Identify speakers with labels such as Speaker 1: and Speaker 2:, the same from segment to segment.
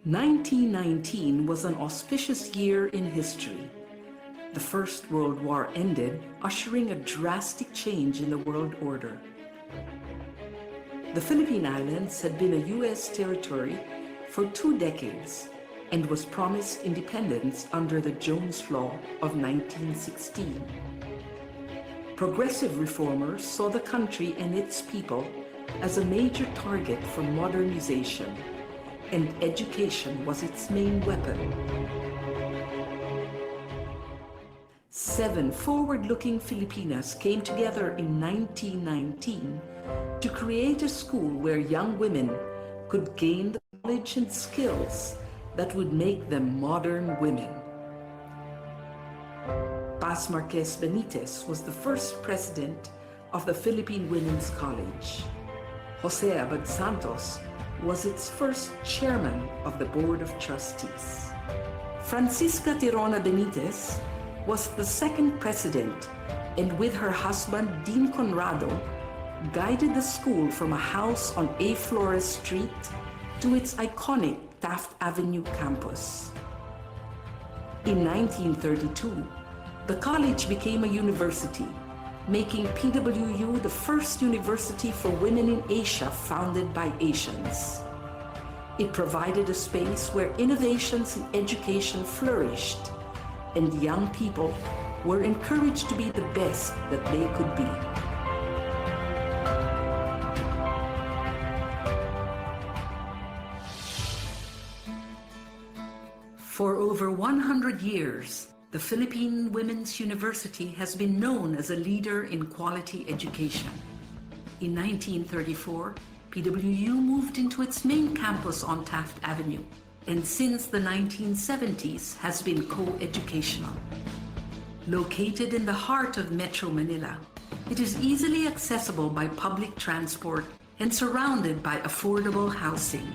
Speaker 1: 1919 was an auspicious year in history. The First World War ended, ushering a drastic change in the world order. The Philippine Islands had been a U.S. territory for 2 decades and was promised independence under the Jones Law of 1916. Progressive reformers saw the country and its people as a major target for modernization, and education was its main weapon. 7 forward-looking Filipinas came together in 1919 to create a school where young women could gain the knowledge and skills that would make them modern women. Paz Marquez Benitez was the first president of the Philippine Women's College. Jose Abad Santos was its first chairman of the Board of Trustees. Francisca Tirona Benitez was the second president, and with her husband Dean Conrado, guided the school from a house on A. Flores Street to its iconic Taft Avenue campus. In 1932, the college became a university, making PWU the first university for women in Asia founded by Asians. It provided a space where innovations in education flourished, and young people were encouraged to be the best that they could be. For over 100 years, the Philippine Women's University has been known as a leader in quality education. In 1934, PWU moved into its main campus on Taft Avenue, and since the 1970s has been co-educational. Located in the heart of Metro Manila, it is easily accessible by public transport and surrounded by affordable housing.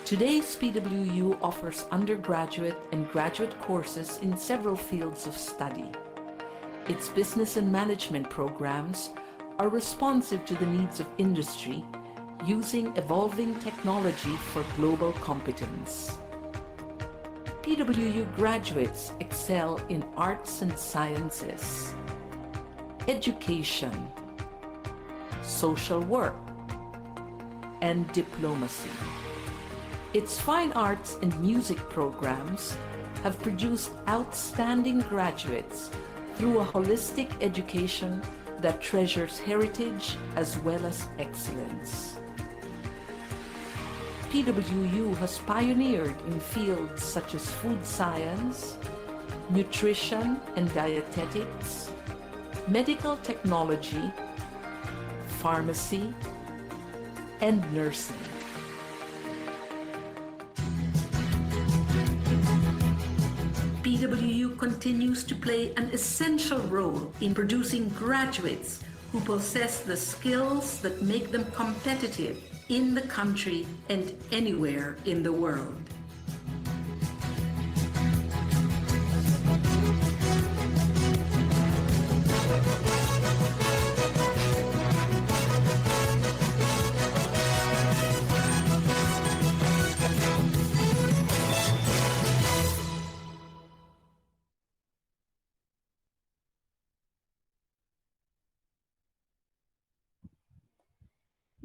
Speaker 1: Today's PWU offers undergraduate and graduate courses in several fields of study. Its business and management programs are responsive to the needs of industry, using evolving technology for global competence. PWU graduates excel in arts and sciences, education, social work, and diplomacy. Its fine arts and music programs have produced outstanding graduates through a holistic education that treasures heritage as well as excellence. PWU has pioneered in fields such as food science, nutrition and dietetics, medical technology, pharmacy, and nursing. PWU continues to play an essential role in producing graduates who possess the skills that make them competitive in the country and anywhere in the world.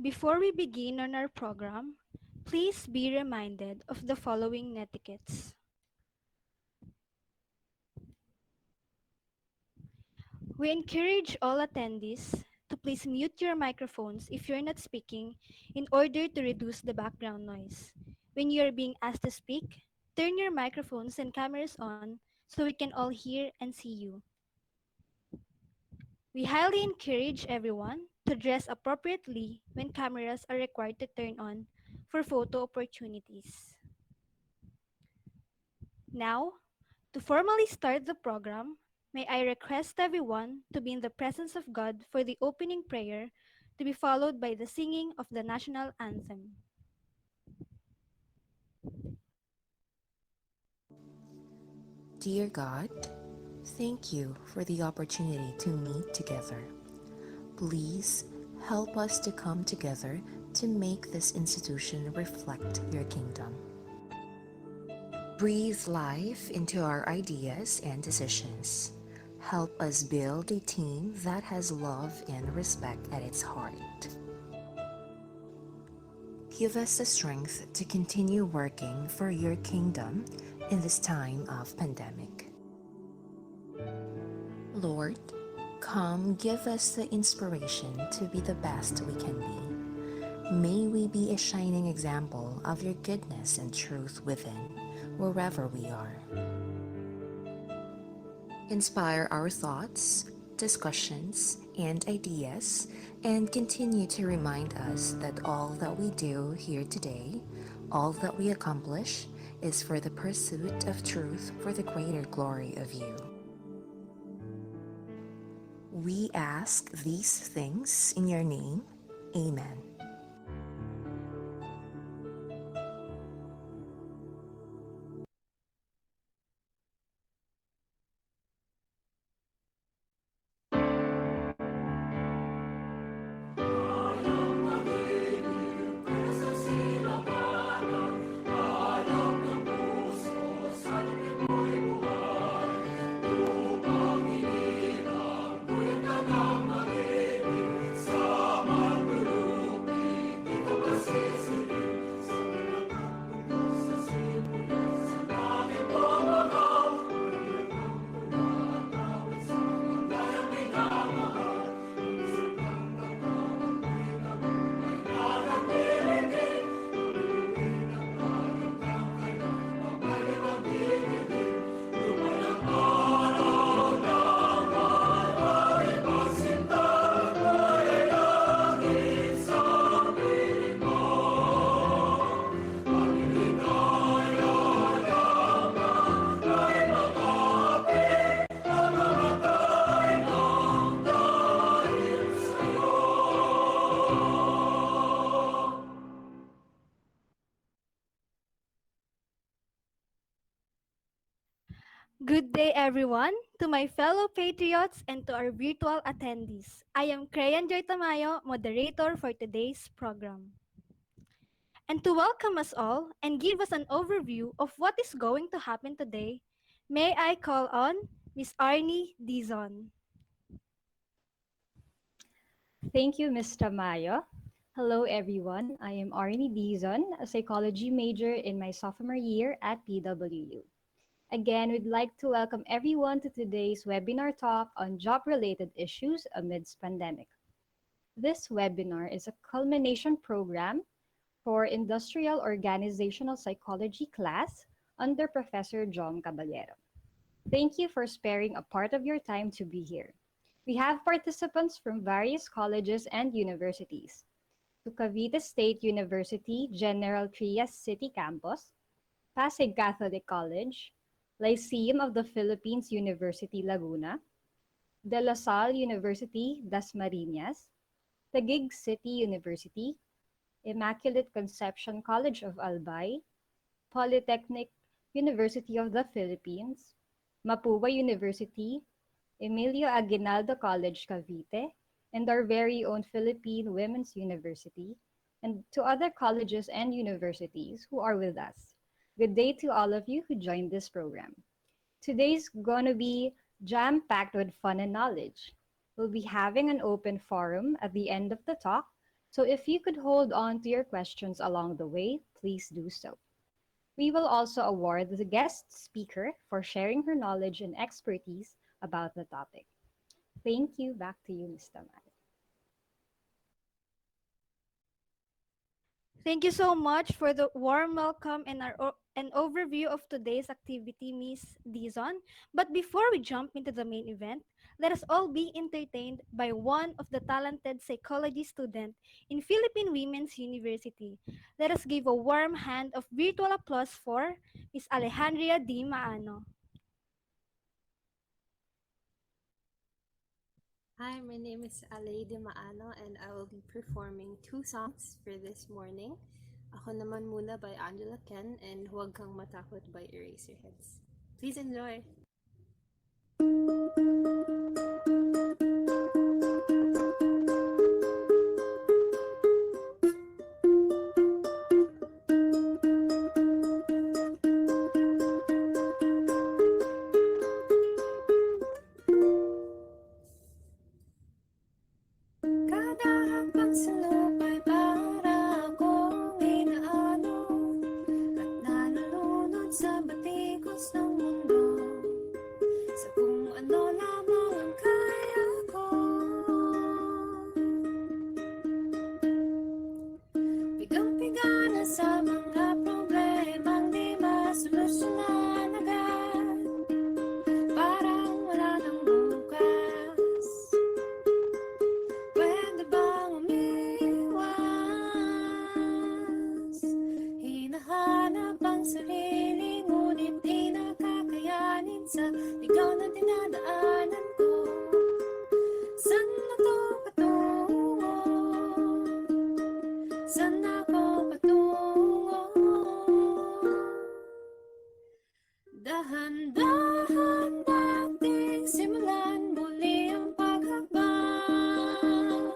Speaker 2: Before we begin on our program, please be reminded of the following etiquettes. We encourage all attendees to please mute your microphones if you're not speaking in order to reduce the background noise. When you are being asked to speak, turn your microphones and cameras on so we can all hear and see you. We highly encourage everyone to dress appropriately when cameras are required to turn on for photo opportunities. Now, to formally start the program, may I request everyone to be in the presence of God for the opening prayer, to be followed by the singing of the national anthem.
Speaker 3: Dear God, thank you for the opportunity to meet together. Please help us to come together to make this institution reflect your kingdom. Breathe life into our ideas and decisions. Help us build a team that has love and respect at its heart. Give us the strength to continue working for your kingdom in this time of pandemic. Lord, come give us the inspiration to be the best we can be. May we be a shining example of your goodness and truth within, wherever we are. Inspire our thoughts, discussions, and ideas, and continue to remind us that all that we do here today, all that we accomplish, is for the pursuit of truth for the greater glory of you. We ask these things in your name. Amen.
Speaker 2: Good day, everyone, to my fellow patriots and to our virtual attendees. I am Crayon Joy Tamayo, moderator for today's program. And to welcome us all and give us an overview of what is going to happen today, may I call on Miss Arnie Dizon.
Speaker 4: Thank you, Ms. Tamayo. Hello, everyone. I am Arnie Dizon, a psychology major in my sophomore year at PWU. Again, we'd like to welcome everyone to today's webinar talk on job-related issues amidst pandemic. This webinar is a culmination program for Industrial Organizational Psychology class under Professor Jom Caballero. Thank you for sparing a part of your time to be here. We have participants from various colleges and universities. To Cavite State University General Trias City Campus, Pasig Catholic College, Lyceum of the Philippines University Laguna, De La Salle University Dasmariñas, Taguig City University, Immaculate Conception College of Albay, Polytechnic University of the Philippines, Mapua University, Emilio Aguinaldo College, Cavite, and our very own Philippine Women's University, and to other colleges and universities who are with us. Good day to all of you who joined this program. Today's gonna be jam-packed with fun and knowledge. We'll be having an open forum at the end of the talk, so if you could hold on to your questions along the way, please do so. We will also award the guest speaker for sharing her knowledge and expertise about the topic. Thank you. Back to you, Ms. Tamay.
Speaker 2: Thank you so much for the warm welcome and an overview of today's activity, Miss Dizon. But before we jump into the main event, let us all be entertained by one of the talented psychology student in Philippine Women's University. Let us give a warm hand of virtual applause for Miss Alejandria D. Maano.
Speaker 5: Hi, my name is Alay Maano and I will be performing two songs for this morning. Ako naman muna by Angela Ken and Huwag Kang Matakot by Eraserheads. Please enjoy! sa mga problemang di masolusyonan agad. Parang wala nang bukas. Pwede bang umiwas? Hinahanap ang sarili, ngunit di nakakayanin sa ligaw na dinadaanan ko. Saan na to patungo? Saan ako patungo? Dahan-dahan nating simulan muli ang paghakbang.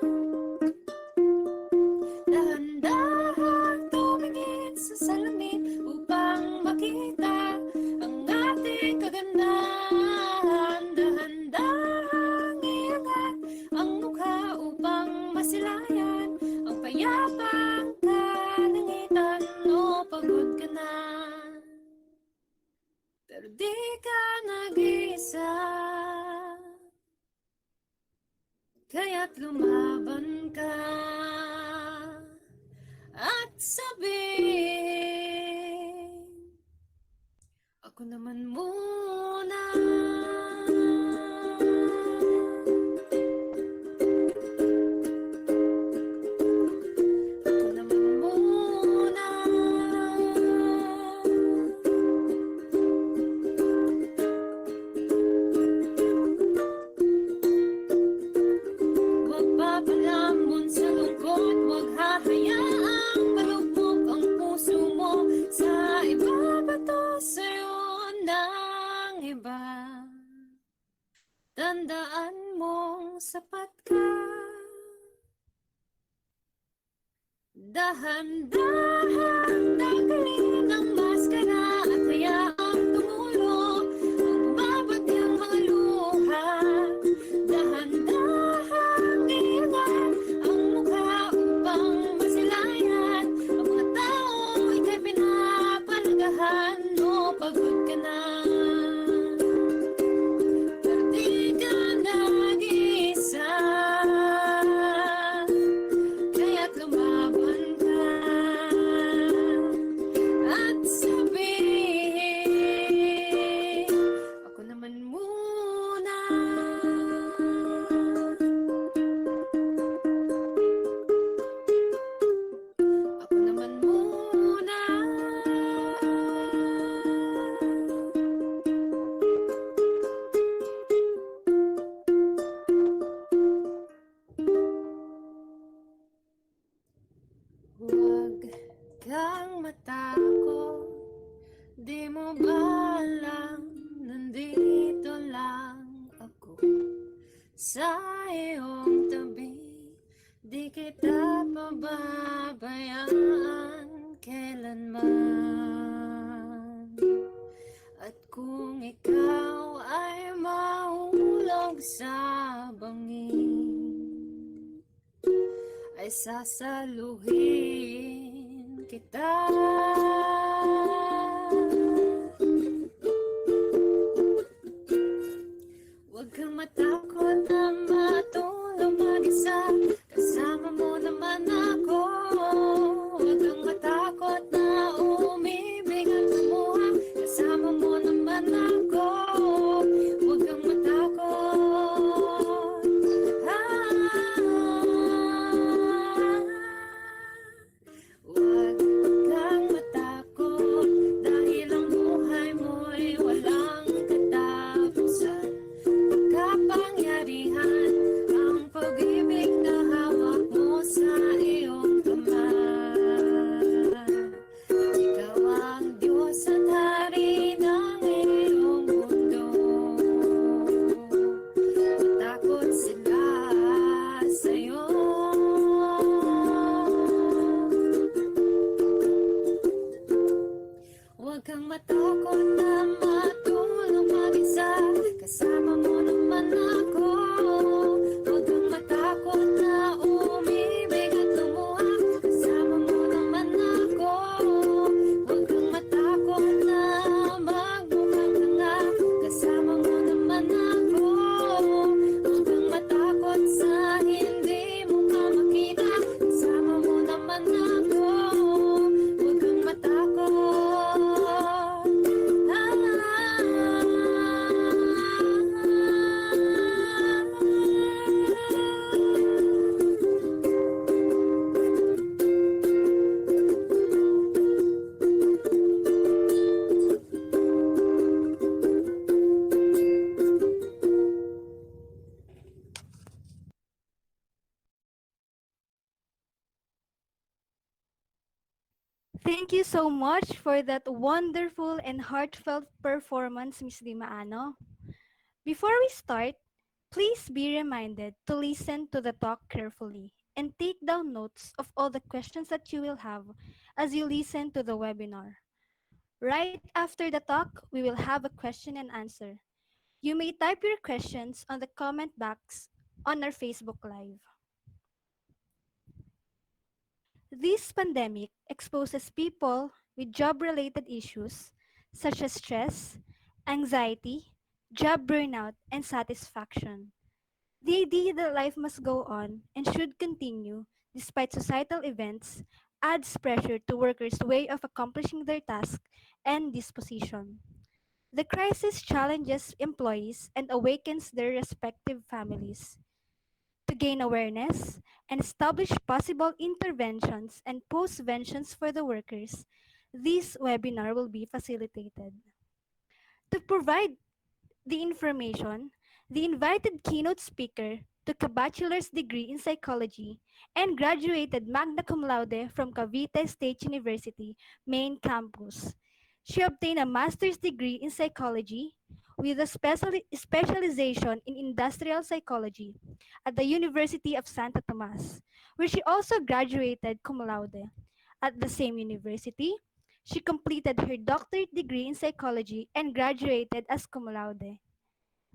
Speaker 5: Dahan-dahan tumingin sa salamin upang makita ang ating kagandahan. Dahan-dahan iangat ang mukha upang masilayan ang payapang kalangitan. O pagod ka na, pero di ka nag-iisa, kaya't lumaban ka at sabihin, ako naman muna. Ako naman muna. Huwag papalamon sa lungkot, huwag hahayaang malugmok ang puso mo sa iba, bato sa'yo ng iba. Tandaan mong sapat ka. Dahan-dahan tanggalin ang maskara at hayaang tumulo ang bumabagyang mga luha. Dahan-dahan iangat ang mukha upang masilayan ang mga taong ika'y pinapalagahan. O pagod ka na, pero di ka nag-iisa, kaya't lumaban ka at sabihin, ako naman muna. Ako naman muna. Huwag kang matakot, di mo ba alam, nandito lang ako sa iyong tabi. Di kita pababayaan kailanman. At kung ikaw ay mahulog sa bangin, ay sasaluhin kita. Huwag kang matakot na matulog mag-isa, kasama mo naman ako. Huwag kang matakot na umibig at lumuha, kasama mo naman ako. Huwag kang matakot. Huwag kang matakot, dahil ang buhay mo'y walang katapusan. Kapangyarihan ang pag-ibig na hawak mo sa iyong kamay. Ikaw ang Diyos at Hari ng iyong mundo. Matakot sila sa'yo. Huwag kang matakot na matulog mag-isa, kasama mo naman ako. Huwag kang matakot na umibig at lumuha, kasama mo naman ako. Huwag kang matakot na magmukhang tanga, kasama mo naman ako. Huwag kang matakot sa hindi mo pa makita, kasama mo naman ako. Huwag
Speaker 2: Thank you so much for that wonderful and heartfelt performance, Miss Dimaano. Before we start, please be reminded to listen to the talk carefully and take down notes of all the questions that you will have as you listen to the webinar. Right after the talk, we will have a question and answer. You may type your questions on the comment box on our Facebook Live. This pandemic exposes people with job related issues such as stress, anxiety, job burnout, and satisfaction. The idea that life must go on and should continue despite societal events adds pressure to workers' way of accomplishing their task and disposition. The crisis challenges employees and awakens their respective families. To gain awareness and establish possible interventions and postventions for the workers, this webinar will be facilitated. To provide the information, the invited keynote speaker took a bachelor's degree in psychology and graduated magna cum laude from Cavite State University main campus. She obtained a master's degree in psychology with a specialization in industrial psychology at the University of Santo Tomas, where she also graduated cum laude. At the same university, she completed her doctorate degree in psychology and graduated as cum laude.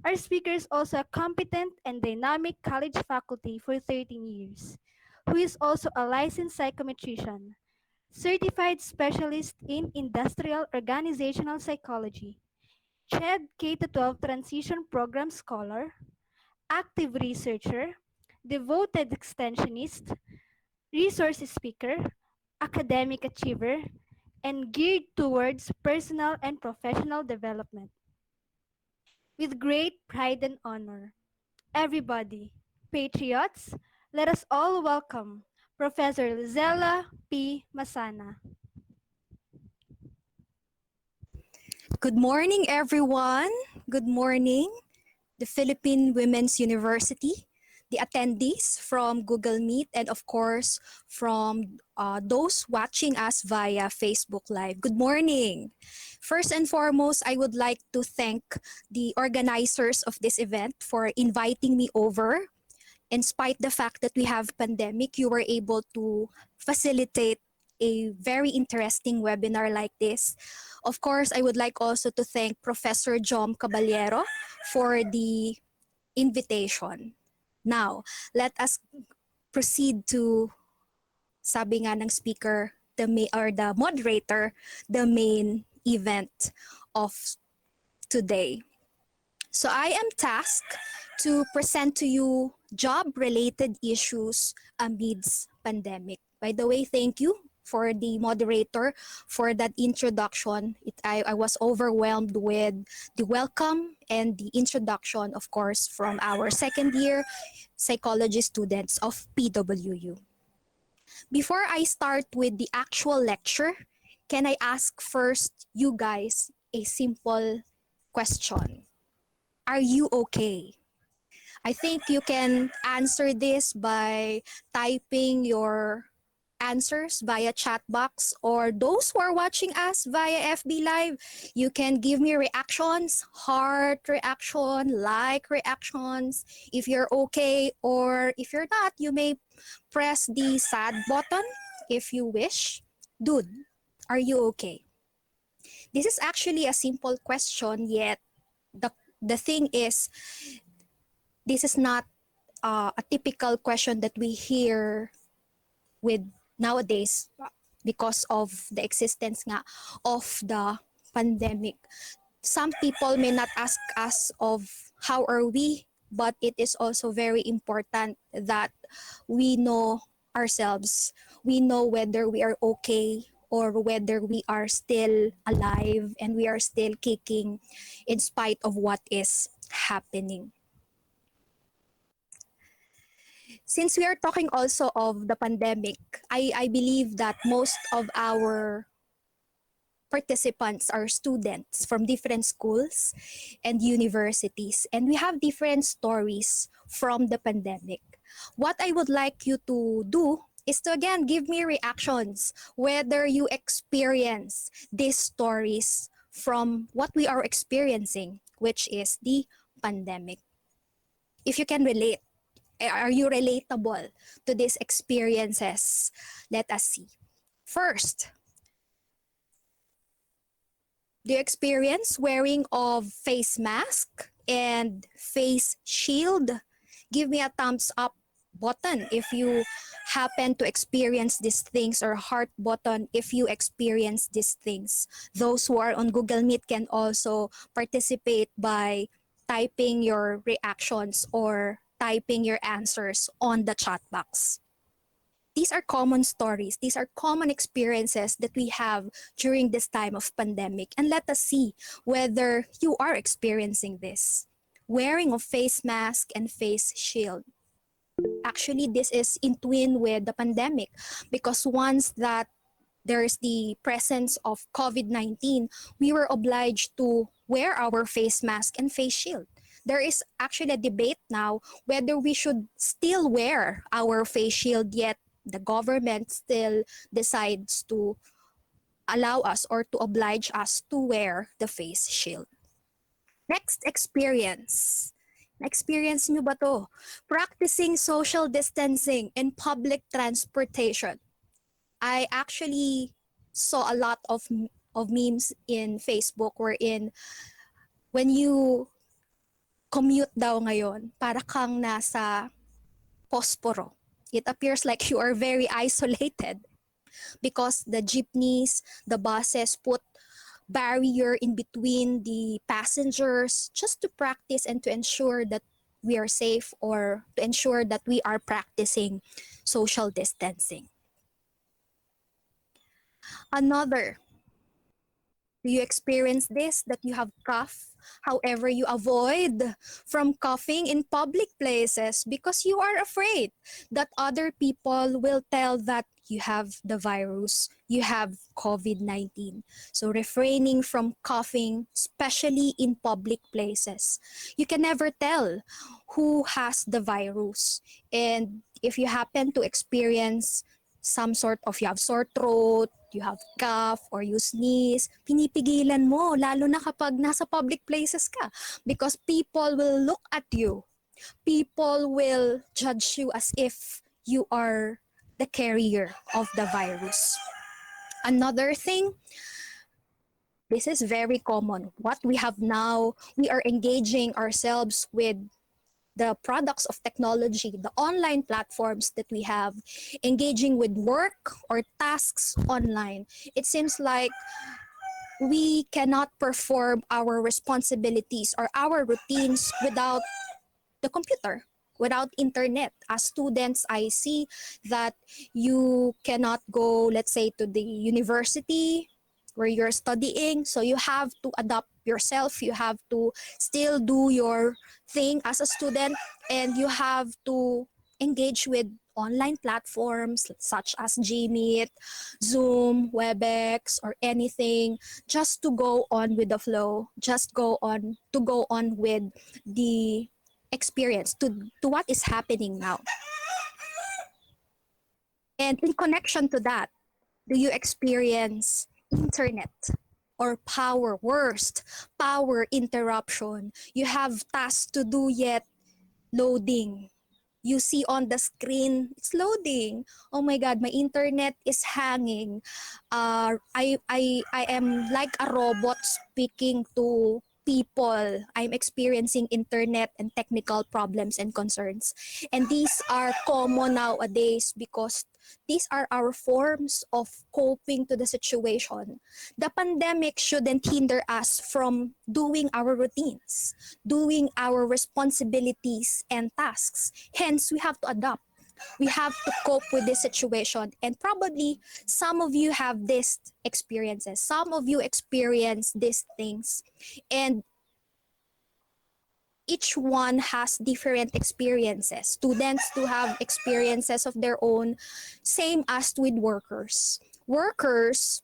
Speaker 2: Our speaker is also a competent and dynamic college faculty for 13 years, who is also a licensed psychometrician, certified specialist in industrial organizational psychology, CHED K-12 Transition Program Scholar, active researcher, devoted extensionist, resource speaker, academic achiever, and geared towards personal and professional development. With great pride and honor, everybody, patriots, let us all welcome Professor Lizella P. Masana.
Speaker 6: Good morning, everyone. Good morning, the Philippine Women's University, the attendees from Google Meet, and of course, from those watching us via Facebook Live. Good morning. First and foremost, I would like to thank the organizers of this event for inviting me over. In spite the fact that we have pandemic, you were able to facilitate a very interesting webinar like this. Of course, I would like also to thank Professor Jom Caballero for the invitation. Now, let us proceed to, sabi nga ng speaker, the moderator, the main event of today. So I am tasked to present to you job-related issues amidst pandemic. By the way, thank you for the moderator for that introduction. I was overwhelmed with the welcome and the introduction, of course, from our second year psychology students of PWU. Before I start with the actual lecture, can I ask first you guys a simple question? Are you okay? I think you can answer this by typing your answers via chat box, or those who are watching us via FB Live, you can give me reactions, heart reaction, like reactions, if you're okay, or if you're not, you may press the sad button if you wish. Dude, are you okay? This is actually a simple question, yet the thing is, this is not a typical question that we hear with nowadays because of the existence nga of the pandemic. Some people may not ask us of how are we, but it is also very important that we know ourselves. We know whether we are okay or whether we are still alive and we are still kicking in spite of what is happening. Since we are talking also of the pandemic, I believe that most of our participants are students from different schools and universities, and we have different stories from the pandemic. What I would like you to do is to again give me reactions whether you experience these stories from what we are experiencing, which is the pandemic. If you can relate, are you relatable to these experiences? Let us see. First, do you experience wearing of face mask and face shield? Give me a thumbs up button if you happen to experience these things, or heart button if you experience these things. Those who are on Google Meet can also participate by typing your reactions or typing your answers on the chat box. These are common stories. These are common experiences that we have during this time of pandemic. And let us see whether you are experiencing this. Wearing of face mask and face shield. Actually, this is in twin with the pandemic, because once that there's the presence of COVID-19, we were obliged to wear our face mask and face shield. There is actually a debate now whether we should still wear our face shield, yet the government still decides to allow us or to oblige us to wear the face shield. Next experience. Na-experience nyo ba to? Practicing social distancing in public transportation. I actually saw a lot of memes in Facebook wherein when you commute daw ngayon, para kang nasa posporo. It appears like you are very isolated because the jeepneys, the buses put barrier in between the passengers just to practice and to ensure that we are safe, or to ensure that we are practicing social distancing. Another, do you experience this, that you have cough? However, you avoid from coughing in public places because you are afraid that other people will tell that you have the virus, you have COVID-19. So refraining from coughing, especially in public places. You can never tell who has the virus. And if you happen to experience some sort of, you have sore throat, you have cough, or you sneeze, pinipigilan mo, lalo na kapag nasa public places ka. Because people will look at you. People will judge you as if you are the carrier of the virus. Another thing, this is very common. What we have now, we are engaging ourselves with the products of technology, the online platforms that we have, engaging with work or tasks online. It seems like we cannot perform our responsibilities or our routines without the computer, without internet. As students, I see that you cannot go, let's say, to the university where you're studying, so you have to adapt yourself. You have to still do your thing as a student, and you have to engage with online platforms such as Gmeet, Zoom, Webex, or anything, just to go on with the flow, just go on with the experience, to what is happening now. And in connection to that, do you experience internet or power? Worst, power interruption. You have tasks to do, yet loading. You see on the screen, it's loading. Oh my God, my internet is hanging. I am like a robot speaking to people. I'm experiencing internet and technical problems and concerns. And these are common nowadays because these are our forms of coping to the situation. The pandemic shouldn't hinder us from doing our routines, doing our responsibilities and tasks. Hence, we have to adapt. We have to cope with this situation. And probably some of you have these experiences. Some of you experience these things. And each one has different experiences. Students do have experiences of their own, same as with workers. Workers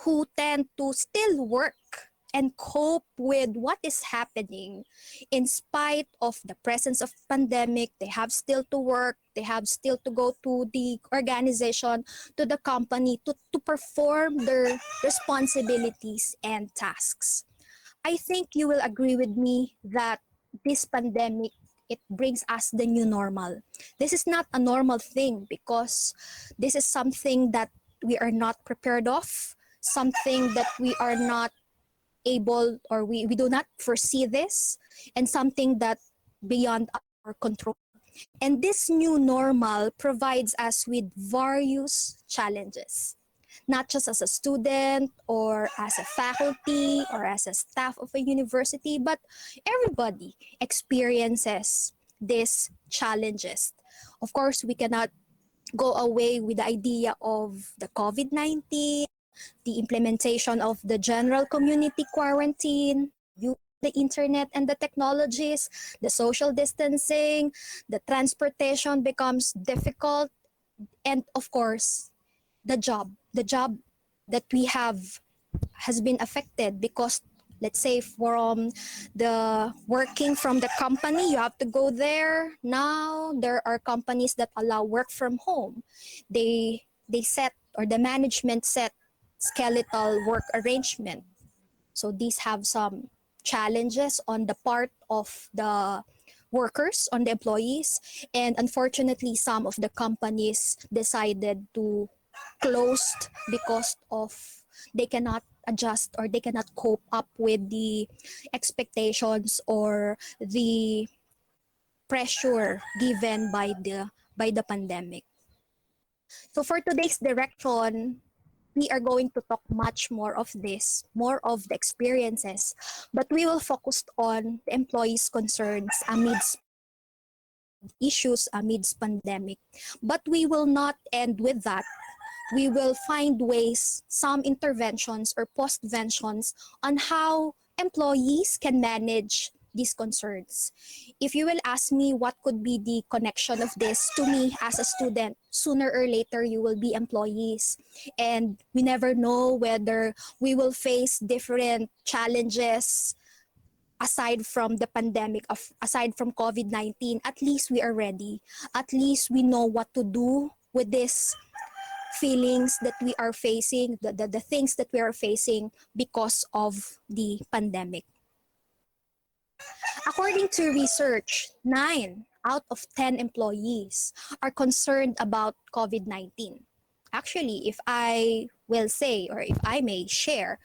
Speaker 6: who tend to still work and cope with what is happening. In spite of the presence of pandemic, they have still to work, they have still to go to the organization, to the company, to perform their responsibilities and tasks. I think you will agree with me that this pandemic, it brings us the new normal. This is not a normal thing because this is something that we are not prepared of, something that we are not able, or we do not foresee this, and something that beyond our control. And this new normal provides us with various challenges, not just as a student or as a faculty or as a staff of a university, but everybody experiences these challenges. Of course, we cannot go away with the idea of the COVID-19, the implementation of the general community quarantine, the internet and the technologies, the social distancing, the transportation becomes difficult, and of course, the job that we have has been affected because, let's say, from the working from the company, you have to go there. Now there are companies that allow work from home. They set, or the management set, skeletal work arrangement. So these have some challenges on the part of the workers, on the employees, and unfortunately some of the companies decided to close because of they cannot adjust, or they cannot cope up with the expectations or the pressure given by the pandemic. So for today's direction, we are going to talk much more of this, more of the experiences, but we will focus on the employees' concerns amidst issues amidst pandemic. But we will not end with that. We will find ways, some interventions or postventions on how employees can manage these concerns. If you will ask me what could be the connection of this to me as a student, sooner or later you will be employees. And we never know whether we will face different challenges aside from the pandemic, aside from COVID-19. At least we are ready. At least we know what to do with this feelings that we are facing, the things that we are facing because of the pandemic. According to research, 9 out of 10 employees are concerned about COVID-19. Actually, if I will say, or if I may share,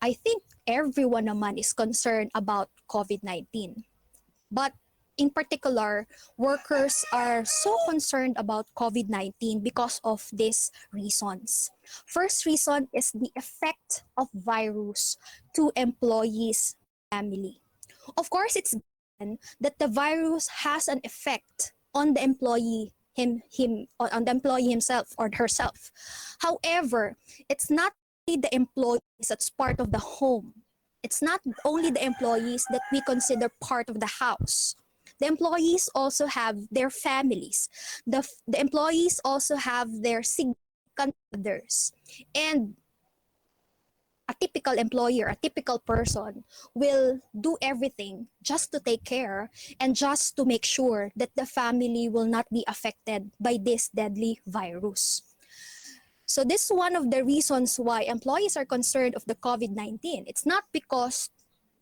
Speaker 6: I think everyone naman is concerned about COVID-19. But in particular, workers are so concerned about COVID-19 because of these reasons. First reason is the effect of virus to employees' family. Of course, it's given that the virus has an effect on the employee on the employee himself or herself. However, it's not only the employees that's part of the home. It's not only the employees that we consider part of the house. The employees also have their families. The employees also have their significant others. And a typical employer, a typical person will do everything just to take care and just to make sure that the family will not be affected by this deadly virus. So this is one of the reasons why employees are concerned of the COVID-19. It's not because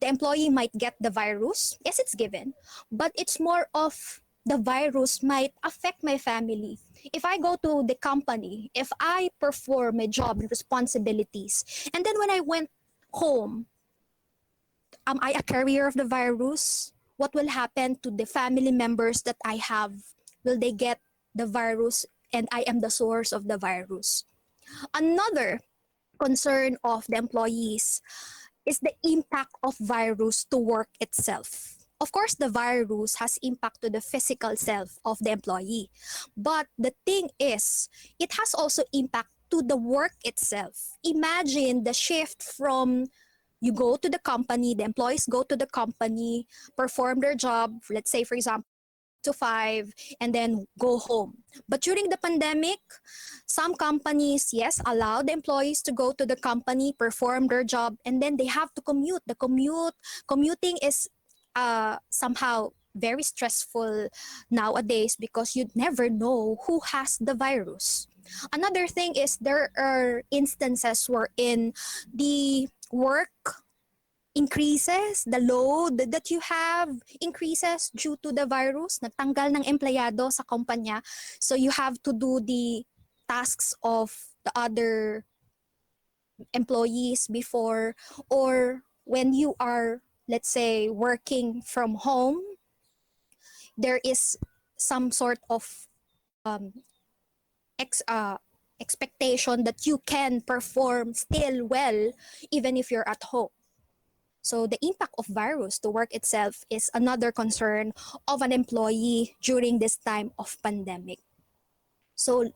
Speaker 6: the employee might get the virus. Yes, it's given, but it's more of the virus might affect my family. If I go to the company, if I perform my job and responsibilities, and then when I went home, am I a carrier of the virus? What will happen to the family members that I have? Will they get the virus and I am the source of the virus? Another concern of the employees is the impact of virus to work itself. Of course, the virus has impact to the physical self of the employee. But the thing is, it has also impact to the work itself. Imagine the shift from you go to the company, the employees go to the company, perform their job, let's say, for example, to 5 and then go home. But during the pandemic, some companies, yes, allow the employees to go to the company, perform their job, and then they have to commute. Commuting is somehow very stressful nowadays because you never know who has the virus. Another thing is there are instances wherein the work increases, the load that you have increases due to the virus, nagtanggal ng empleyado sa kumpanya. So you have to do the tasks of the other employees before, or when you are, let's say, working from home, there is some sort of um, ex, uh, expectation that you can perform still well even if you're at home. So the impact of virus to work itself is another concern of an employee during this time of pandemic. So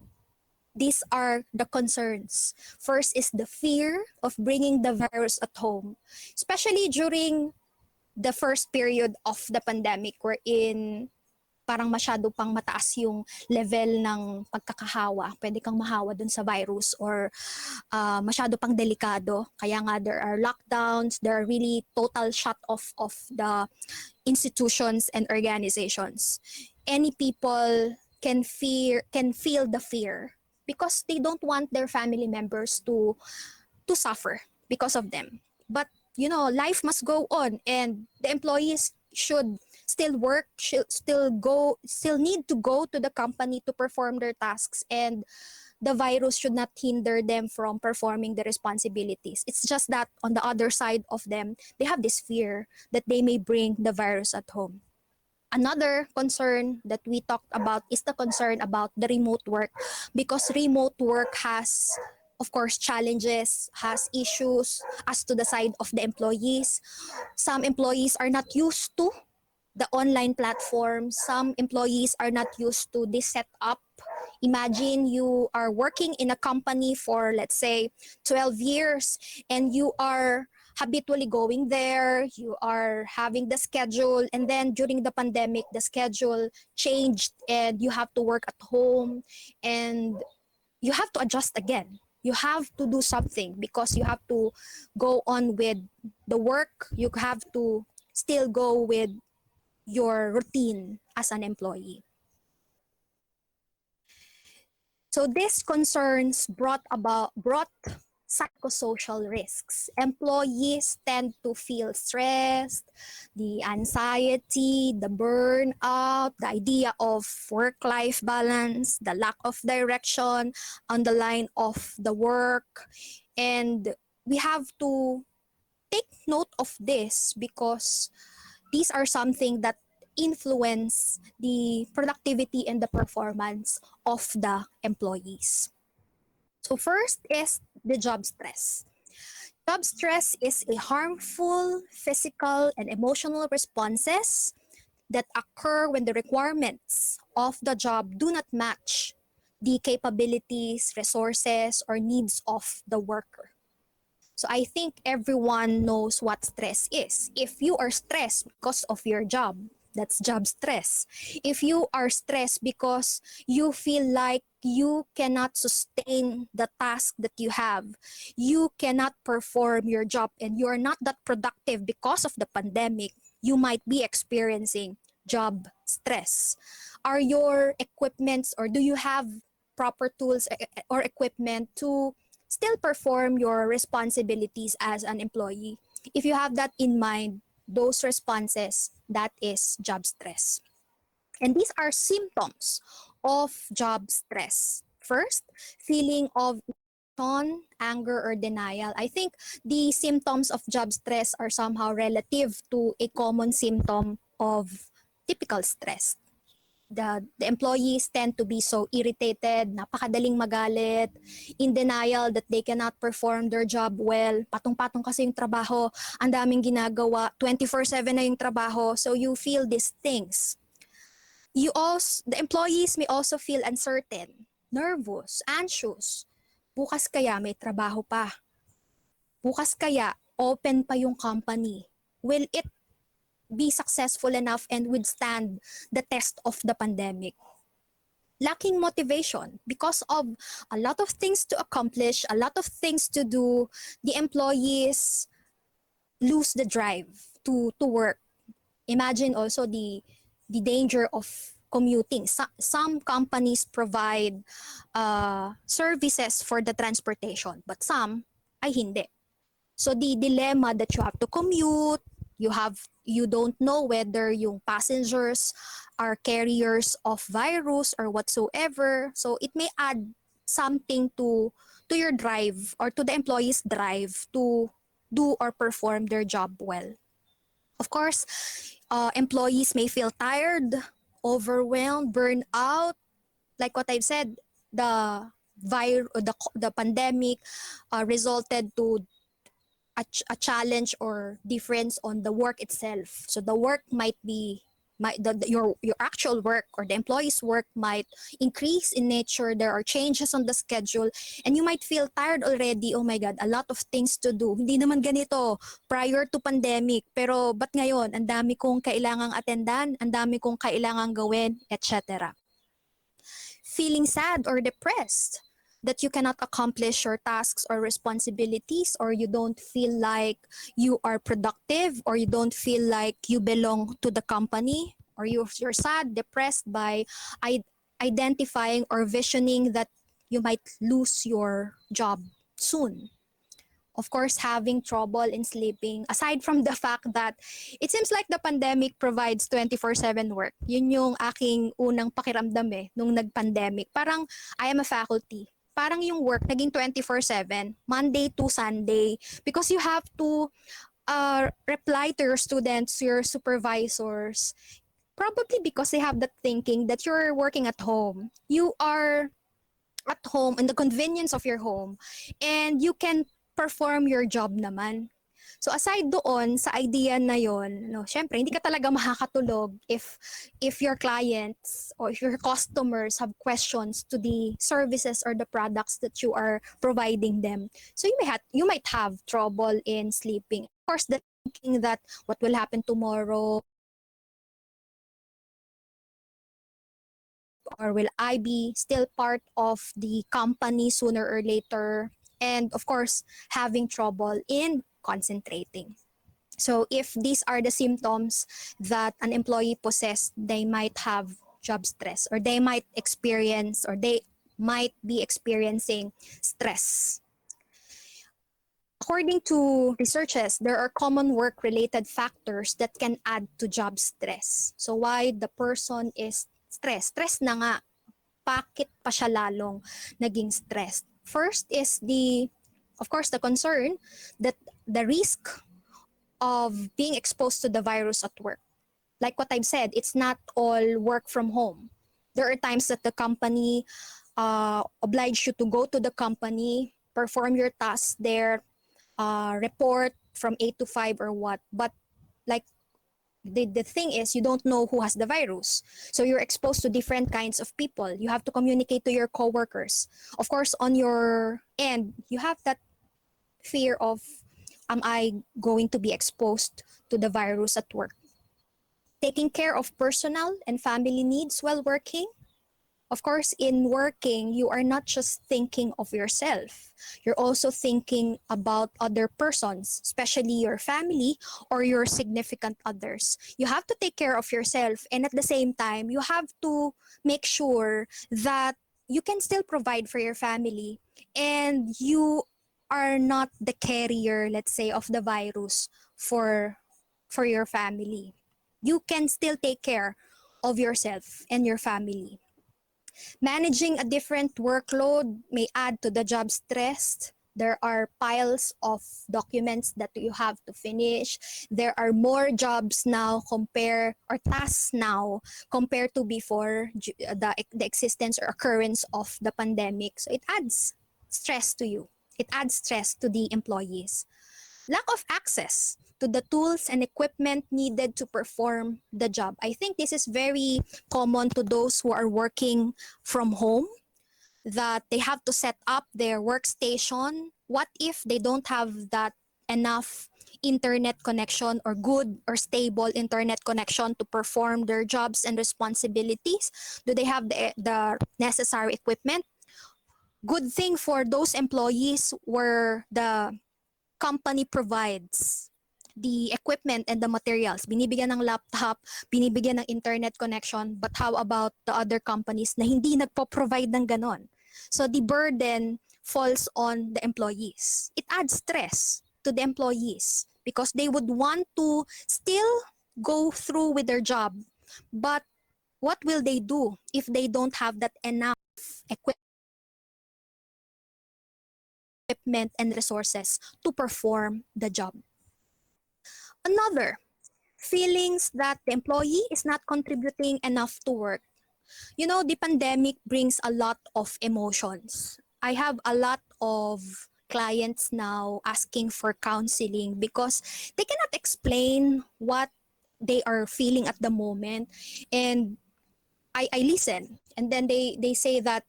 Speaker 6: these are the concerns. First is the fear of bringing the virus at home, especially during the first period of the pandemic wherein parang masyado pang mataas yung level ng pagkakahawa. Pwede kang mahawa dun sa virus or masyado pang delikado. Kaya nga there are lockdowns, there are really total shut off of the institutions and organizations. Any people can feel the fear because they don't want their family members to suffer because of them. But you know, life must go on and the employees should still work, should still need to go to the company to perform their tasks, and the virus should not hinder them from performing the responsibilities. It's just that on the other side of them, they have this fear that they may bring the virus at home. Another concern that we talked about is the concern about the remote work, because remote work has, of course, challenges, has issues as to the side of the employees. Some employees are not used to the online platform. Some employees are not used to this setup. Imagine you are working in a company for, let's say, 12 years and you are habitually going there, you are having the schedule, and then during the pandemic, the schedule changed and you have to work at home and you have to adjust again. You have to do something because you have to go on with the work. You have to still go with your routine as an employee. So these concerns brought psychosocial risks. Employees tend to feel stressed, the anxiety, the burnout, the idea of work-life balance, the lack of direction on the line of the work. And we have to take note of this because these are something that influence the productivity and the performance of the employees. So first is the job stress. Job stress is a harmful physical and emotional responses that occur when the requirements of the job do not match the capabilities, resources, or needs of the worker. So I think everyone knows what stress is. If you are stressed because of your job, that's job stress. If you are stressed because you feel like you cannot sustain the task that you have, you cannot perform your job, and you are not that productive because of the pandemic, you might be experiencing job stress. Are your equipments, or do you have proper tools or equipment to still perform your responsibilities as an employee? If you have that in mind, those responses, that is job stress. And these are symptoms of job stress. First, feeling of anger or denial. I think the symptoms of job stress are somehow relative to a common symptom of typical stress. The employees tend to be so irritated, napakadaling magalit, in denial that they cannot perform their job well. Patong-patong kasi yung trabaho, ang daming ginagawa, 24/7 na yung trabaho, so you feel these things. The employees may also feel uncertain, nervous, anxious. Bukas kaya may trabaho pa? Bukas kaya open pa yung company? Will be successful enough and withstand the test of the pandemic. Lacking motivation because of a lot of things to accomplish, a lot of things to do, the employees lose the drive to work. Imagine also the danger of commuting. Some companies provide services for the transportation, but some ay hindi. So the dilemma that you have to commute, you don't know whether yung passengers are carriers of virus or whatsoever. So it may add something to your drive or to the employee's drive to do or perform their job well. Of course, employees may feel tired, overwhelmed, burned out. Like what I've said, the pandemic resulted to a challenge or difference on the work itself. So the work might be your actual work or the employee's work might increase in nature. There are changes on the schedule and you might feel tired already. Oh my God, a lot of things to do. Hindi naman ganito prior to pandemic. Pero ba't ngayon? Ang dami kong kailangang attendan, ang dami kong kailangang gawin, etc. Feeling sad or depressed that you cannot accomplish your tasks or responsibilities, or you don't feel like you are productive, or you don't feel like you belong to the company, or you're sad, depressed by identifying or visioning that you might lose your job soon. Of course, having trouble in sleeping, aside from the fact that it seems like the pandemic provides 24/7 work. Yun yung aking unang pakiramdam nung nag-pandemic. Parang I am a faculty. Parang yung work naging 24/7, Monday to Sunday, because you have to reply to your students, your supervisors, probably because they have that thinking that you're working at home. You are at home in the convenience of your home and you can perform your job naman. So aside doon sa idea na yon, no, syempre hindi ka talaga makakatulog if your clients or if your customers have questions to the services or the products that you are providing them. So you might have trouble in sleeping. Of course, the thinking that what will happen tomorrow, or will I be still part of the company sooner or later? And of course, having trouble in concentrating. So if these are the symptoms that an employee possesses, they might have job stress, or they might experience, or they might be experiencing stress. According to researches, there are common work-related factors that can add to job stress. So why the person is stressed? Stress na nga. Bakit pa siya lalong naging stressed? First is of course, the concern that the risk of being exposed to the virus at work. Like what I've said, it's not all work from home. There are times that the company oblige you to go to the company, perform your tasks there, report from 8 to 5 or what. But like the thing is, you don't know who has the virus. So you're exposed to different kinds of people. You have to communicate to your coworkers. Of course, on your end, you have that fear of, am I going to be exposed to the virus at work? Taking care of personal and family needs while working. Of course, in working, you are not just thinking of yourself. You're also thinking about other persons, especially your family or your significant others. You have to take care of yourself, and at the same time, you have to make sure that you can still provide for your family and you are not the carrier, let's say, of the virus for your family. You can still take care of yourself and your family. Managing a different workload may add to the job stress. There are piles of documents that you have to finish. There are more jobs now tasks now compared to before the existence or occurrence of the pandemic. So it adds stress to you. It adds stress to the employees. Lack of access to the tools and equipment needed to perform the job. I think this is very common to those who are working from home, that they have to set up their workstation. What if they don't have that enough internet connection or good or stable internet connection to perform their jobs and responsibilities? Do they have the necessary equipment? Good thing for those employees where the company provides the equipment and the materials. Binibigyan ng laptop, binibigyan ng internet connection, but how about the other companies na hindi nagpo-provide ng ganon? So the burden falls on the employees. It adds stress to the employees because they would want to still go through with their job. But what will they do if they don't have that enough equipment and resources to perform the job? Another, feelings that the employee is not contributing enough to work. You know, the pandemic brings a lot of emotions. I have a lot of clients now asking for counseling because they cannot explain what they are feeling at the moment. And I listen. And then they say that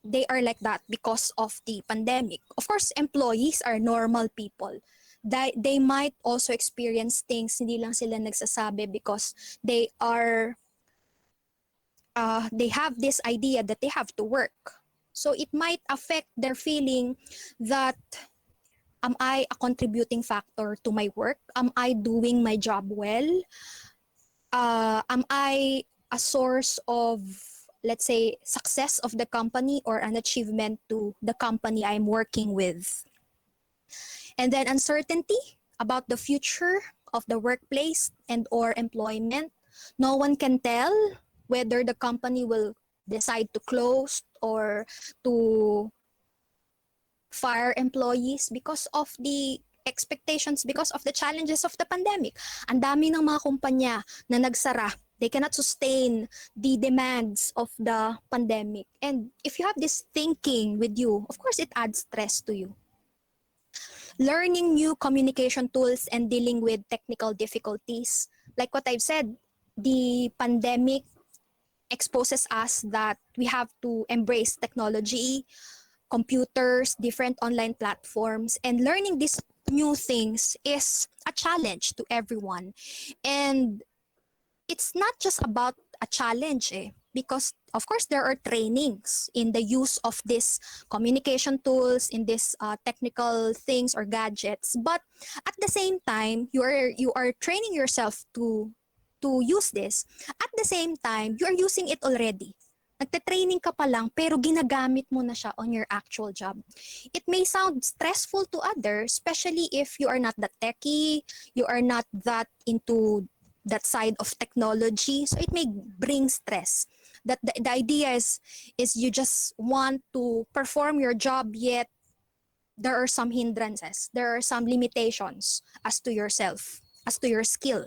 Speaker 6: they are like that because of the pandemic. Of course, employees are normal people. They might also experience things, hindi lang sila nagsasabi because they have this idea that they have to work. So it might affect their feeling that, am I a contributing factor to my work? Am I doing my job well? Am I a source of, let's say, success of the company or an achievement to the company I'm working with? And then uncertainty about the future of the workplace and or employment. No one can tell whether the company will decide to close or to fire employees because of the expectations, because of the challenges of the pandemic. Ang dami ng mga kumpanya na nagsara. They cannot sustain the demands of the pandemic. And if you have this thinking with you, of course it adds stress to you. Learning new communication tools and dealing with technical difficulties. Like what I've said, the pandemic exposes us that we have to embrace technology, computers, different online platforms, and learning these new things is a challenge to everyone. And it's not just about a challenge, because of course there are trainings in the use of these communication tools, in these technical things or gadgets. But at the same time, you are training yourself to use this. At the same time, you are using it already. Nagte-training ka pa lang pero ginagamit mo na siya on your actual job. It may sound stressful to others, especially if you are not that techie, you are not that into that side of technology. So it may bring stress. That the idea is you just want to perform your job, yet there are some hindrances, there are some limitations as to yourself, as to your skill.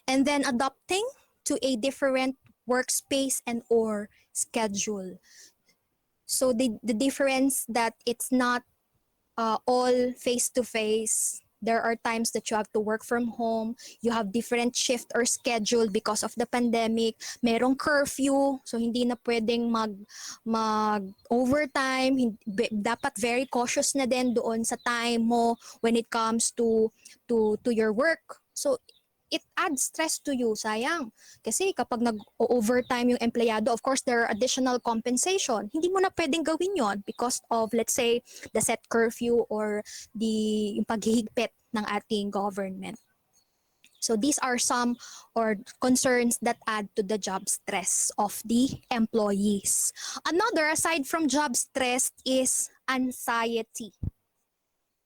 Speaker 6: And then adapting to a different workspace and or schedule. So the difference that it's not all face-to-face. There are times that you have to work from home. You have different shift or schedule because of the pandemic. Merong curfew, so hindi na pwedeng mag overtime. Dapat very cautious na din doon sa time mo when it comes to your work. So it adds stress to you, sayang. Kasi kapag nag-overtime yung empleyado, of course, there are additional compensation. Hindi mo na pwedeng gawin yon because of, let's say, the set curfew or yung paghihigpit ng ating government. So these are some or concerns that add to the job stress of the employees. Another, aside from job stress, is anxiety.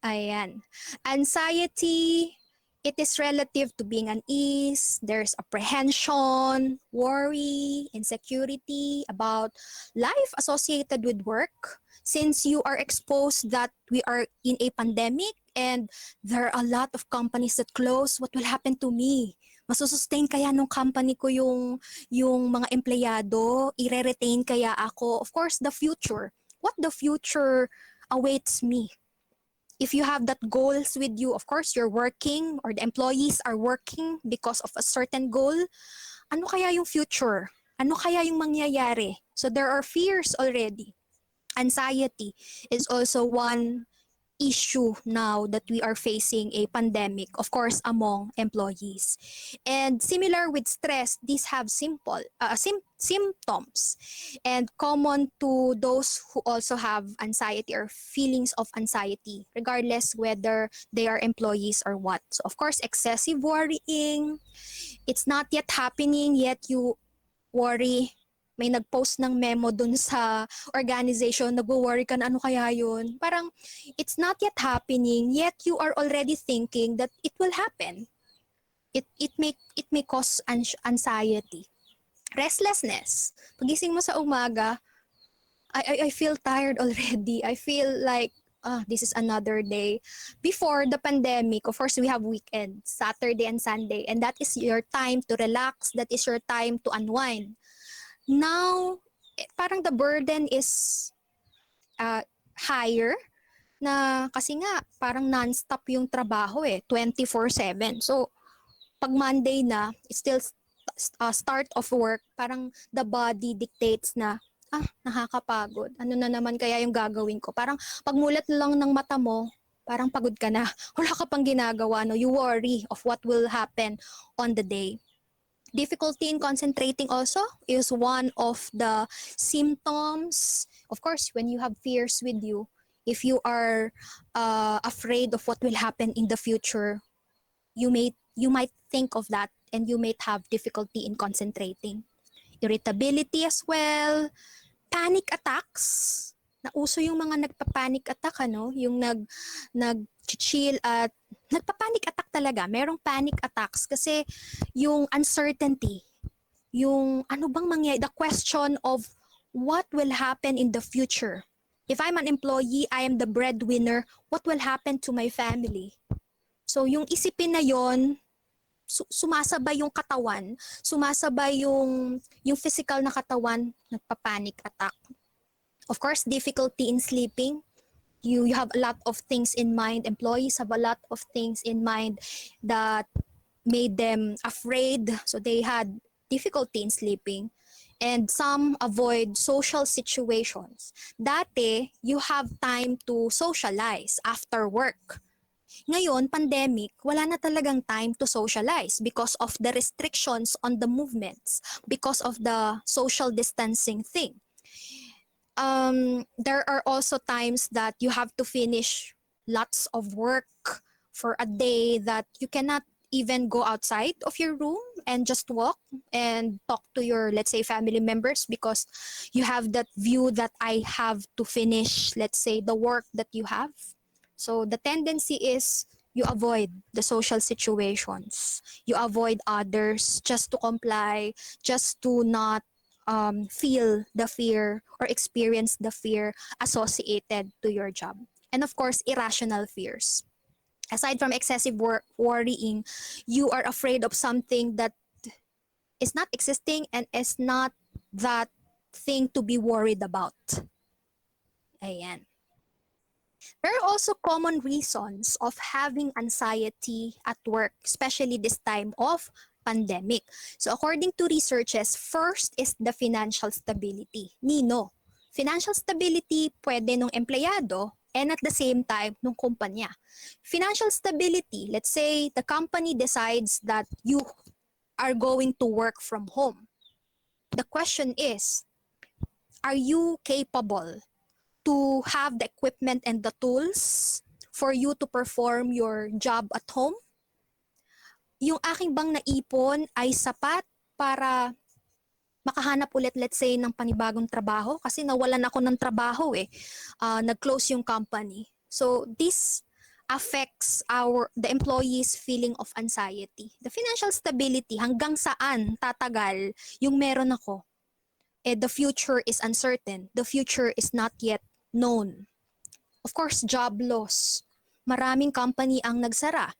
Speaker 6: Ayan. Anxiety, it is relative to being unease. There's apprehension, worry, insecurity about life associated with work. Since you are exposed that we are in a pandemic and there are a lot of companies that close, what will happen to me? Masusustain kaya nung company ko yung mga empleyado? Ire-retain kaya ako? Of course, the future. What the future awaits me? If you have that goals with you, of course, you're working or the employees are working because of a certain goal. Ano kaya yung future? Ano kaya yung mangyayari? So there are fears already. Anxiety is also one issue now that we are facing a pandemic, of course, among employees. And similar with stress, these have symptoms and common to those who also have anxiety or feelings of anxiety, regardless whether they are employees or what. So, of course, excessive worrying, it's not yet happening, yet you worry. May nag-post ng memo dun sa organization, nagwo-worry ka na ano kaya yun. Parang it's not yet happening, yet you are already thinking that it will happen. It may cause anxiety. Restlessness. Pagising mo sa umaga, I feel tired already. I feel like this is another day. Before the pandemic, of course, we have weekends, Saturday and Sunday, and that is your time to relax. That is your time to unwind. Now, parang the burden is higher na kasi nga parang non-stop yung trabaho 24/7. So, pag Monday na, it's still start of work, parang the body dictates na nakakapagod. Ano na naman kaya yung gagawin ko? Parang pagmulat lang ng mata mo, parang pagod ka na. Wala ka pang ginagawa, no? You worry of what will happen on the day. Difficulty in concentrating also is one of the symptoms. Of course, when you have fears with you, if you are afraid of what will happen in the future, you might think of that and you might have difficulty in concentrating. Irritability as well, panic attacks. Nauso yung mga nagpa-panic attack, ano? Yung nag-chill at nagpa-panic attack talaga. Merong panic attacks kasi yung uncertainty, yung ano bang mangyayari, the question of what will happen in the future. If I'm an employee, I am the breadwinner, what will happen to my family? So yung isipin na yon, sumasabay yung katawan, sumasabay yung physical na katawan, nagpa-panic attack. Of course, difficulty in sleeping. You have a lot of things in mind. Employees have a lot of things in mind that made them afraid. So they had difficulty in sleeping. And some avoid social situations. Dati, you have time to socialize after work. Ngayon, pandemic, wala na talagang time to socialize because of the restrictions on the movements, because of the social distancing thing. There are also times that you have to finish lots of work for a day that you cannot even go outside of your room and just walk and talk to your, let's say, family members because you have that view that I have to finish, let's say, the work that you have. So the tendency is you avoid the social situations. You avoid others just to comply, just to not feel the fear or experience the fear associated to your job. And of course, irrational fears. Aside from excessive worrying, you are afraid of something that is not existing and is not that thing to be worried about. Ayan. There are also common reasons of having anxiety at work, especially this time of pandemic. So according to researches, first is the financial stability. Nino, financial stability pwede nung empleyado and at the same time nung kumpanya. Financial stability, let's say the company decides that you are going to work from home. The question is, are you capable to have the equipment and the tools for you to perform your job at home? Yung aking bang naipon ay sapat para makahanap ulit, let's say, ng panibagong trabaho? Kasi nawalan ako ng trabaho nag-close yung company. So this affects the employees' feeling of anxiety. The financial stability, hanggang saan tatagal yung meron ako? The future is uncertain. The future is not yet known. Of course, job loss. Maraming company ang nagsara.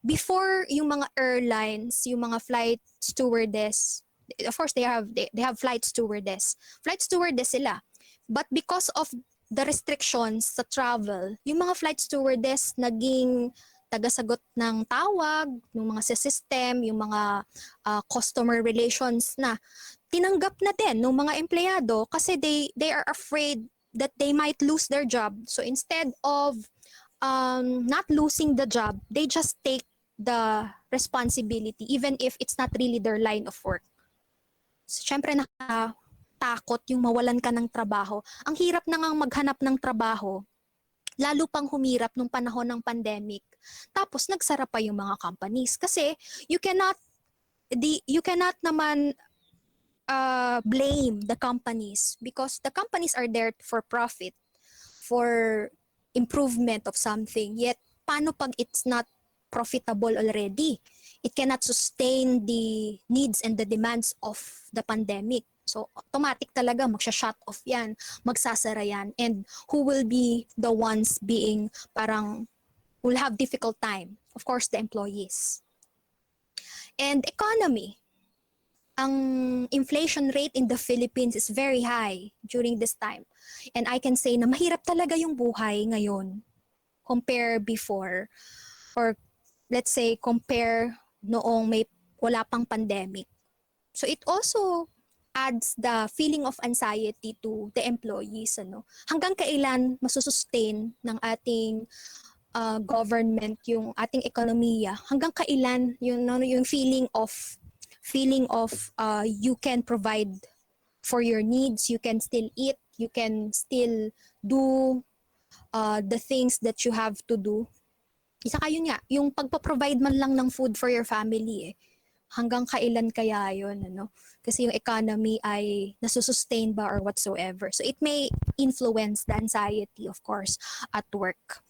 Speaker 6: Before, yung mga airlines, yung mga flight stewardess, of course they have flight stewardess. Flight stewardess sila. But because of the restrictions sa travel, yung mga flight stewardess naging tagasagot ng tawag, yung mga system, yung mga customer relations na tinanggap na din ng mga empleyado kasi they are afraid that they might lose their job. So instead of not losing the job, they just take the responsibility even if it's not really their line of work. So, syempre nakakatakot yung mawalan ka ng trabaho. Ang hirap na ngang maghanap ng trabaho, lalo pang humirap nung panahon ng pandemic. Tapos nagsara pa yung mga companies kasi you cannot naman blame the companies because the companies are there for profit, for improvement of something. Yet, paano pag it's not profitable already? It cannot sustain the needs and the demands of the pandemic. So, automatic talaga magsha-shut off yan, magsasara yan. And who will be the ones being will have difficult time? Of course, the employees. And economy. Ang inflation rate in the Philippines is very high during this time. And I can say na mahirap talaga yung buhay ngayon compare before, or let's say compare noong wala pang pandemic. So it also adds the feeling of anxiety to the employees. Hanggang kailan masusustain ng ating government yung ating ekonomiya? Hanggang kailan yung feeling of you can provide for your needs, you can still eat, you can still do the things that you have to do. Isa kayo nga, yung pagpa-provide man lang ng food for your family hanggang kailan kaya yun, Kasi yung economy ay nasusustain ba or whatsoever. So it may influence the anxiety, of course, at work.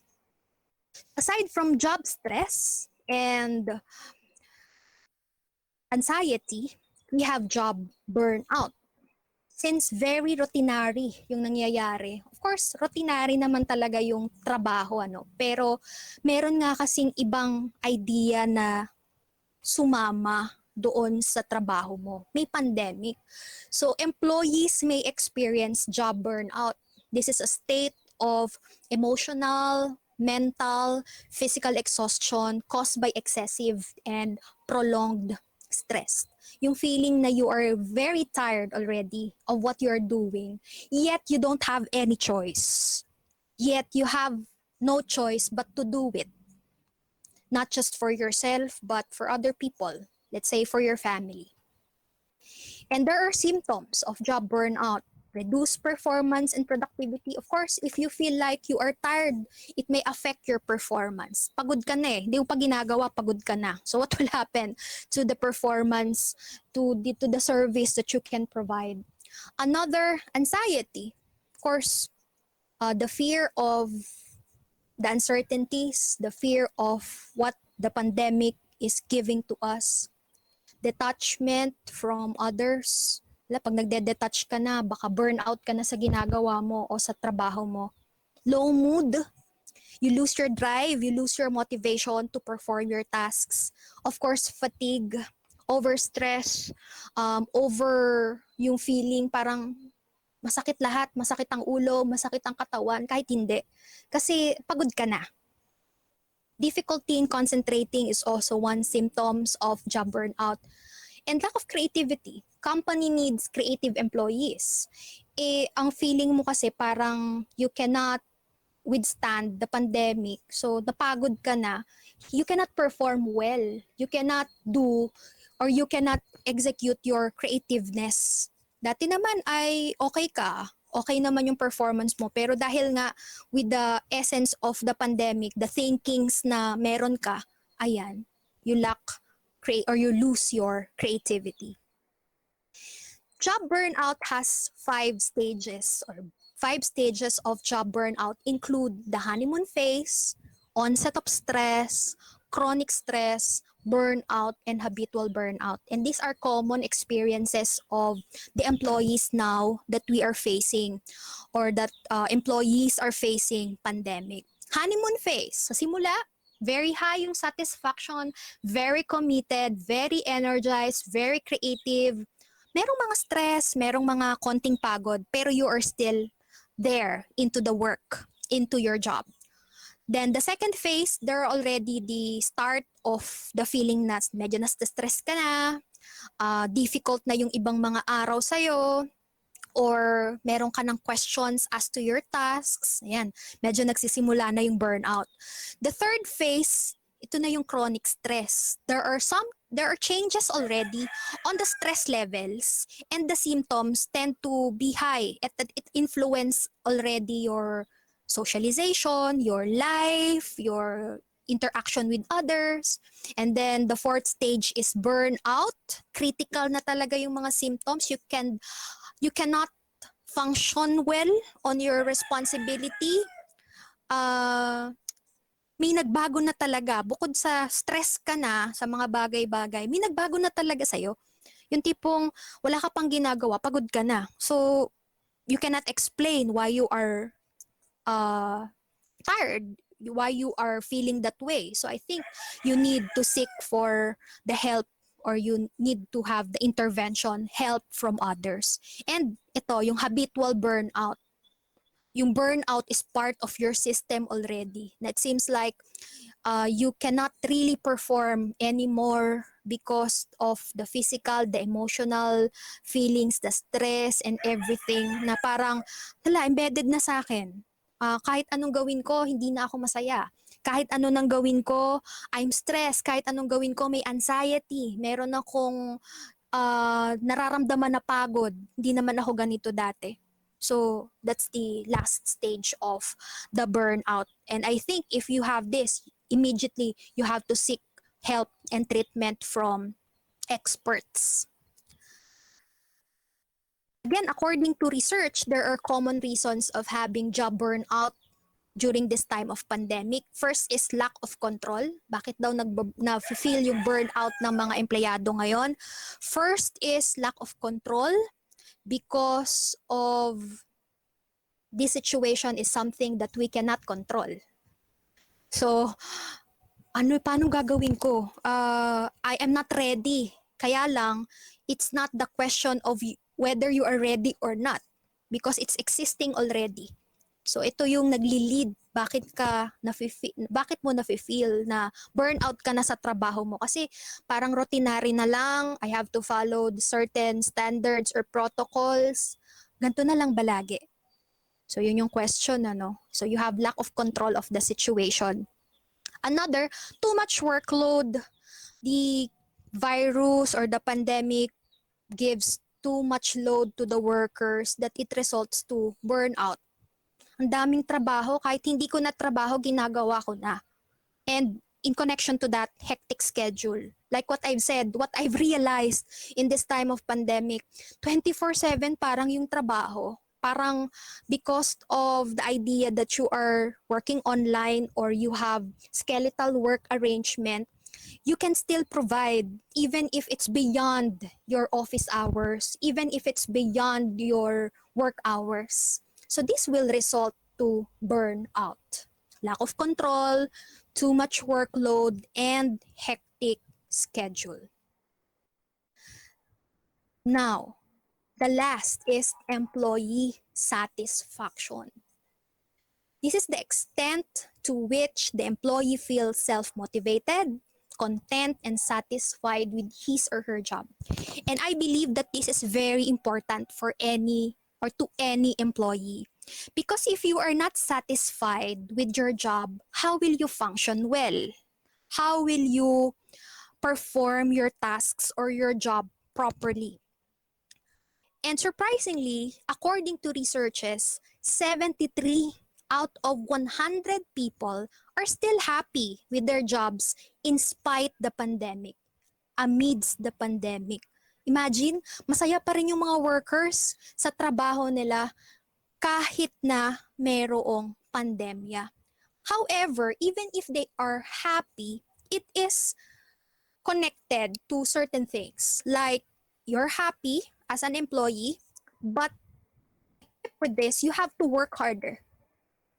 Speaker 6: Aside from job stress and anxiety, we have job burnout. Since very routinary yung nangyayari. Of course, routinary naman talaga yung trabaho, Pero meron nga kasing ibang idea na sumama doon sa trabaho mo. May pandemic. So, employees may experience job burnout. This is a state of emotional, mental, physical exhaustion caused by excessive and prolonged stress. Yung feeling na you are very tired already of what you're doing, yet you don't have any choice. Yet you have no choice but to do it. Not just for yourself, but for other people. Let's say for your family. And there are symptoms of job burnout. Reduced performance and productivity. Of course, if you feel like you are tired, it may affect your performance. Pagod ka na Hindi mo pa ginagawa, pagod ka na. So what will happen to the performance, to the service that you can provide? Another, anxiety. Of course, the fear of the uncertainties, the fear of what the pandemic is giving to us. Detachment from others. Pag nagde-detach ka na, baka burnout ka na sa ginagawa mo o sa trabaho mo. Low mood, you lose your drive, you lose your motivation to perform your tasks. Of course, fatigue, overstress, over yung feeling parang masakit lahat, masakit ang ulo, masakit ang katawan, kahit hindi. Kasi pagod ka na. Difficulty in concentrating is also one symptoms of job burnout. And lack of creativity. Company needs creative employees. Ang feeling mo kasi parang you cannot withstand the pandemic. So, napagod ka na. You cannot perform well. You cannot do or you cannot execute your creativeness. Dati naman ay okay ka. Okay naman yung performance mo. Pero dahil nga with the essence of the pandemic, the thinkings na meron ka, ayan, you you lose your creativity. Job burnout has 5 stages of job burnout include the honeymoon phase, onset of stress, chronic stress, burnout, and habitual burnout. And these are common experiences of the employees now that we are facing or that employees are facing pandemic. Honeymoon phase, sa simula, very high yung satisfaction, very committed, very energized, very creative. Merong mga stress, merong mga konting pagod, pero you are still there into the work, into your job. Then the second phase, there are already the start of the feeling na medyo na-stress ka na, difficult na yung ibang mga araw sa'yo, or meron ka ng questions as to your tasks, ayan, medyo nagsisimula na yung burnout. The third phase, ito na yung chronic stress. There are changes already on the stress levels, and the symptoms tend to be high. It influence already your socialization, your life, your interaction with others. And then the fourth stage is burnout. Critical na talaga yung mga symptoms. You cannot function well on your responsibility. May nagbago na talaga. Bukod sa stress ka na sa mga bagay-bagay, may nagbago na talaga sa'yo. Yung tipong wala ka pang ginagawa, pagod ka na. So, you cannot explain why you are tired, why you are feeling that way. So, I think you need to seek for the help, or you need to have the intervention, help from others. And ito, yung habitual burnout. Yung burnout is part of your system already. And it seems like you cannot really perform anymore because of the physical, the emotional feelings, the stress, and everything na parang, embedded na sa akin. Kahit anong gawin ko, hindi na ako masaya. Kahit ano nang gawin ko, I'm stressed. Kahit anong gawin ko, may anxiety. Meron akong nararamdaman na pagod. Hindi naman ako ganito dati. So that's the last stage of the burnout. And I think if you have this, immediately you have to seek help and treatment from experts. Again, according to research, there are common reasons of having job burnout during this time of pandemic. First is lack of control. Bakit daw na-feel yung burnout ng mga empleyado ngayon? First is lack of control because of this situation is something that we cannot control. So, paano gagawin ko? I am not ready. Kaya lang, it's not the question of whether you are ready or not, because it's existing already. So ito yung nagli-lead, bakit mo nafe-feel na burnout ka na sa trabaho mo, kasi parang routinary na lang, I have to follow the certain standards or protocols. Ganito na lang ba lagi? So yun yung question, ano? So you have lack of control of the situation. Another, too much workload. The virus or the pandemic gives too much load to the workers that it results to burnout. Ang daming trabaho, kahit hindi ko na trabaho, ginagawa ko na. And in connection to that, hectic schedule. Like what I've said, what I've realized in this time of pandemic, 24/7 parang yung trabaho. Parang because of the idea that you are working online or you have skeletal work arrangement, you can still provide even if it's beyond your office hours, even if it's beyond your work hours. So this will result to burnout, lack of control, too much workload, and hectic schedule. Now, the last is employee satisfaction. This is the extent to which the employee feels self-motivated, content, and satisfied with his or her job. And I believe that this is very important for any employee. Because if you are not satisfied with your job, how will you function well? How will you perform your tasks or your job properly? And surprisingly, according to researches, 73 out of 100 people are still happy with their jobs in spite the pandemic, amidst the pandemic. Imagine, masaya pa rin yung mga workers sa trabaho nila kahit na mayroong pandemya. However, even if they are happy, it is connected to certain things. Like, you're happy as an employee, but with this, you have to work harder.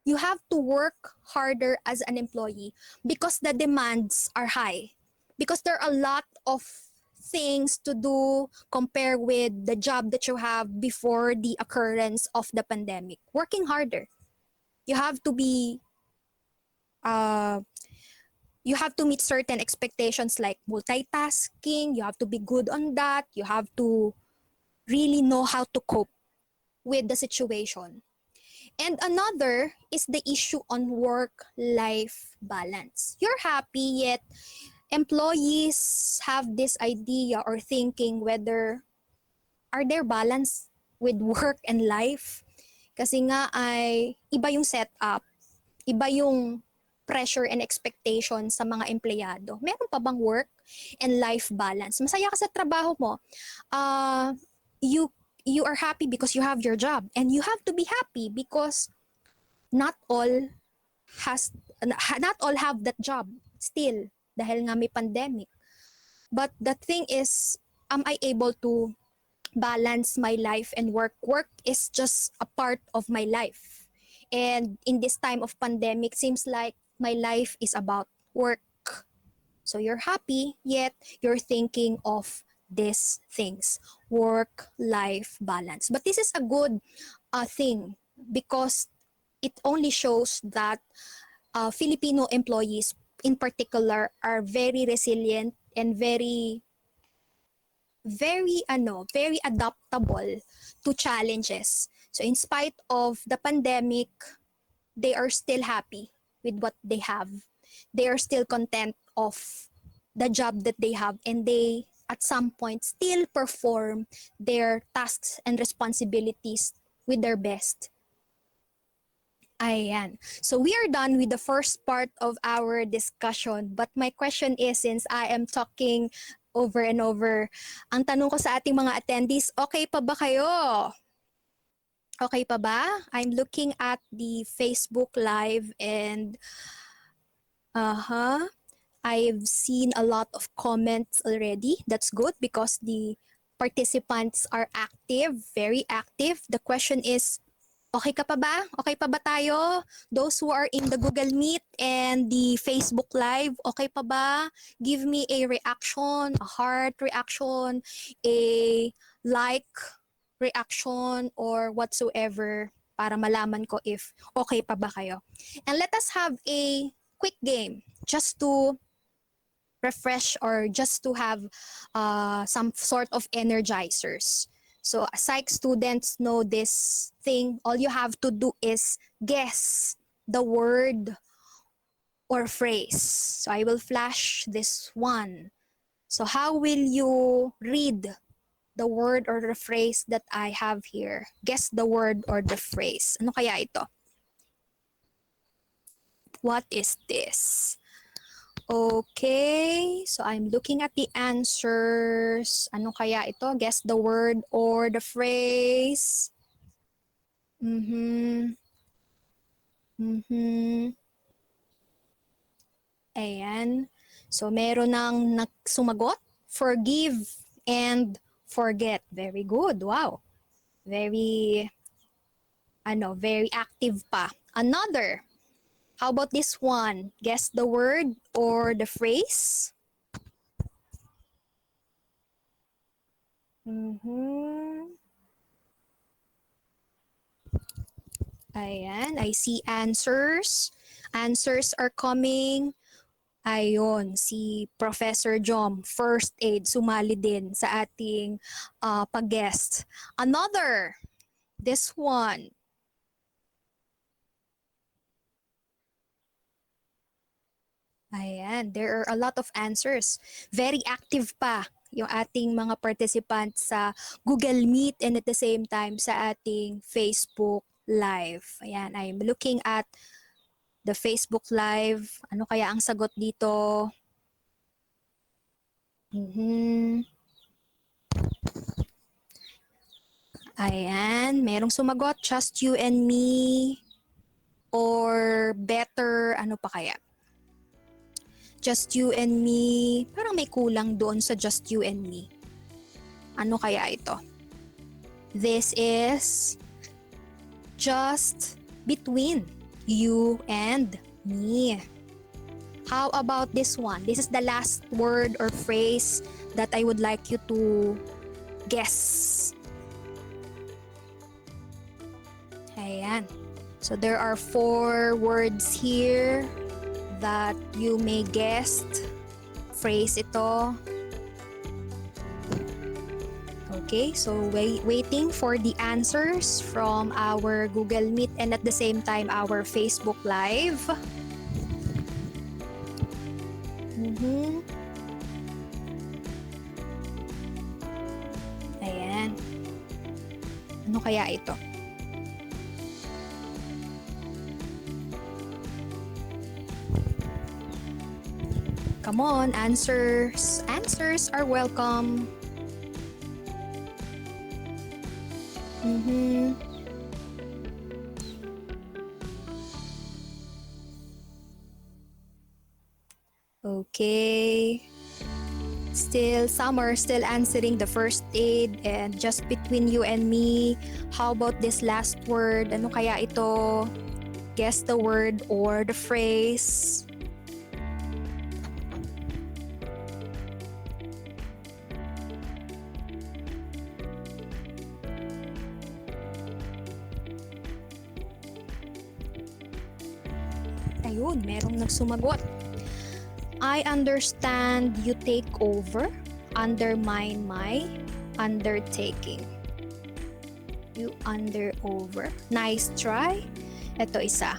Speaker 6: You have to work harder as an employee because the demands are high. Because there are a lot of things to do compared with the job that you have before the occurrence of the pandemic. Working harder. You have to be you have to meet certain expectations like multitasking. You have to be good on that. You have to really know how to cope. with the situation. And another is the issue on work-life balance. You're happy, yet employees have this idea or thinking whether are there balance with work and life? Kasi nga ay iba yung setup, iba yung pressure and expectation sa mga empleyado. Meron pa bang work and life balance? Masaya ka sa trabaho mo. You you are happy because you have your job, and you have to be happy because not all not all have that job still dahil nga may pandemic. But the thing is, am I able to balance my life and work? Work is just a part of my life. And in this time of pandemic, seems like my life is about work. So you're happy, yet you're thinking of these things, work-life balance. But this is a good thing because it only shows that Filipino employees in particular are very resilient and very adaptable to challenges. So in spite of the pandemic, they are still happy with what they have. They are still content of the job that they have, and they at some point still perform their tasks and responsibilities with their best. Ayan. So we are done with the first part of our discussion. But my question is, since I am talking over and over, ang tanong ko sa ating mga attendees, okay pa ba kayo? Okay pa ba? I'm looking at the Facebook Live and I've seen a lot of comments already. That's good because the participants are active, very active. The question is, okay ka pa ba? Okay pa ba tayo? Those who are in the Google Meet and the Facebook Live, okay pa ba? Give me a reaction, a heart reaction, a like reaction, or whatsoever para malaman ko if okay pa ba kayo. And let us have a quick game just to refresh or just to have some sort of energizers. So psych students know this thing. All you have to do is guess the word or phrase. So I will flash this one. So how will you read the word or the phrase that I have here? Guess the word or the phrase. Ano kaya ito? What is this? Okay, so I'm looking at the answers. Ano kaya ito? Guess the word or the phrase. Ayan. So meron nang sumagot. Forgive and forget. Very good. Wow. Very active pa. Another. How about this one? Guess the word or the phrase. Ayan, I see answers. Answers are coming. Ayon, si Professor Jom, first aid, sumali din sa ating pag-guest. Another, this one. Ayan, there are a lot of answers. Very active pa yung ating mga participants sa Google Meet and at the same time sa ating Facebook Live. Ayan, I'm looking at the Facebook Live. Ano kaya ang sagot dito? Ayan, merong sumagot, just you and me, or better, ano pa kaya? Just you and me, parang may kulang doon sa just you and me. Ano kaya ito? This is just between you and me. How about this one? This is the last word or phrase that I would like you to guess. Ayan. So there are 4 words here that you may guess. Phrase ito. Okay, so waiting for the answers from our Google Meet and at the same time our Facebook Live. Ayan. Ano kaya ito? Come on, answers. Answers are welcome. Okay. Some are still answering the first aid and just between you and me. How about this last word? Ano kaya ito? Guess the word or the phrase. Ayun, merong nagsumagot. I understand you take over, undermine my undertaking. You over. Nice try. Ito isa.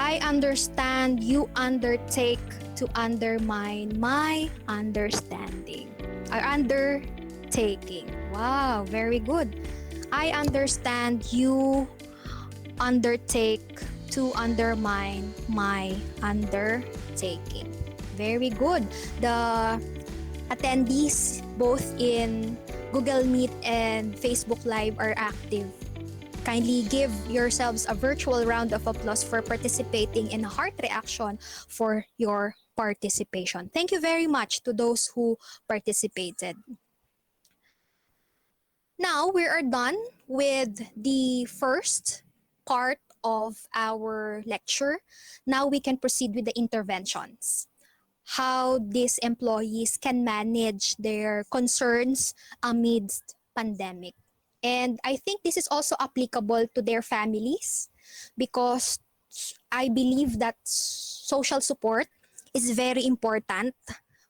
Speaker 6: I understand you undertake to undermine my understanding. Or undertaking. Wow, very good. I understand you undertake to undermine my undertaking. Very good. The attendees both in Google Meet and Facebook Live are active. Kindly give yourselves a virtual round of applause for participating in a heart reaction for your participation. Thank you very much to those who participated. Now we are done with the first part of our lecture. Now we can proceed with the interventions. How these employees can manage their concerns amidst pandemic. And I think this is also applicable to their families because I believe that social support is very important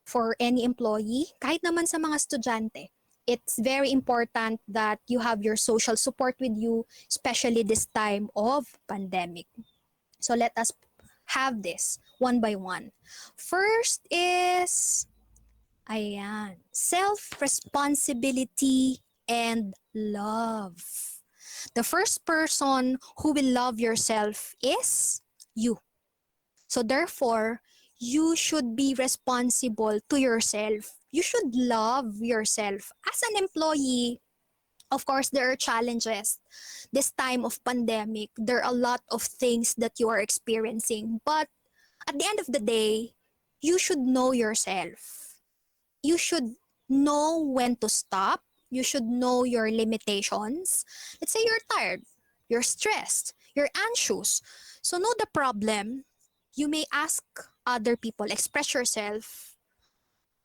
Speaker 6: for any employee, kahit naman sa mga estudyante. It's very important that you have your social support with you, especially this time of pandemic. So let us have this one by one. First is, self-responsibility and love. The first person who will love yourself is you. So therefore, you should be responsible to yourself. You should love yourself. As an employee, of course, there are challenges. This time of pandemic, there are a lot of things that you are experiencing. But at the end of the day, you should know yourself. You should know when to stop. You should know your limitations. Let's say you're tired, you're stressed, you're anxious. So know the problem. You may ask other people, express yourself,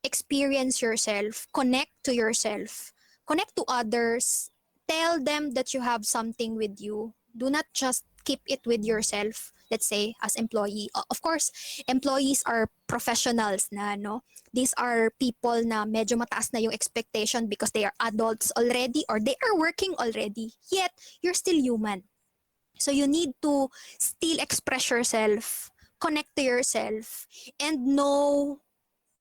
Speaker 6: experience yourself, connect to yourself, connect to others, tell them that you have something with you. Do not just keep it with yourself, let's say, as employee. Of course, employees are professionals na, no? These are people na medyo mataas na yung expectation because they are adults already or they are working already. Yet, you're still human. So you need to still express yourself, connect to yourself, and know,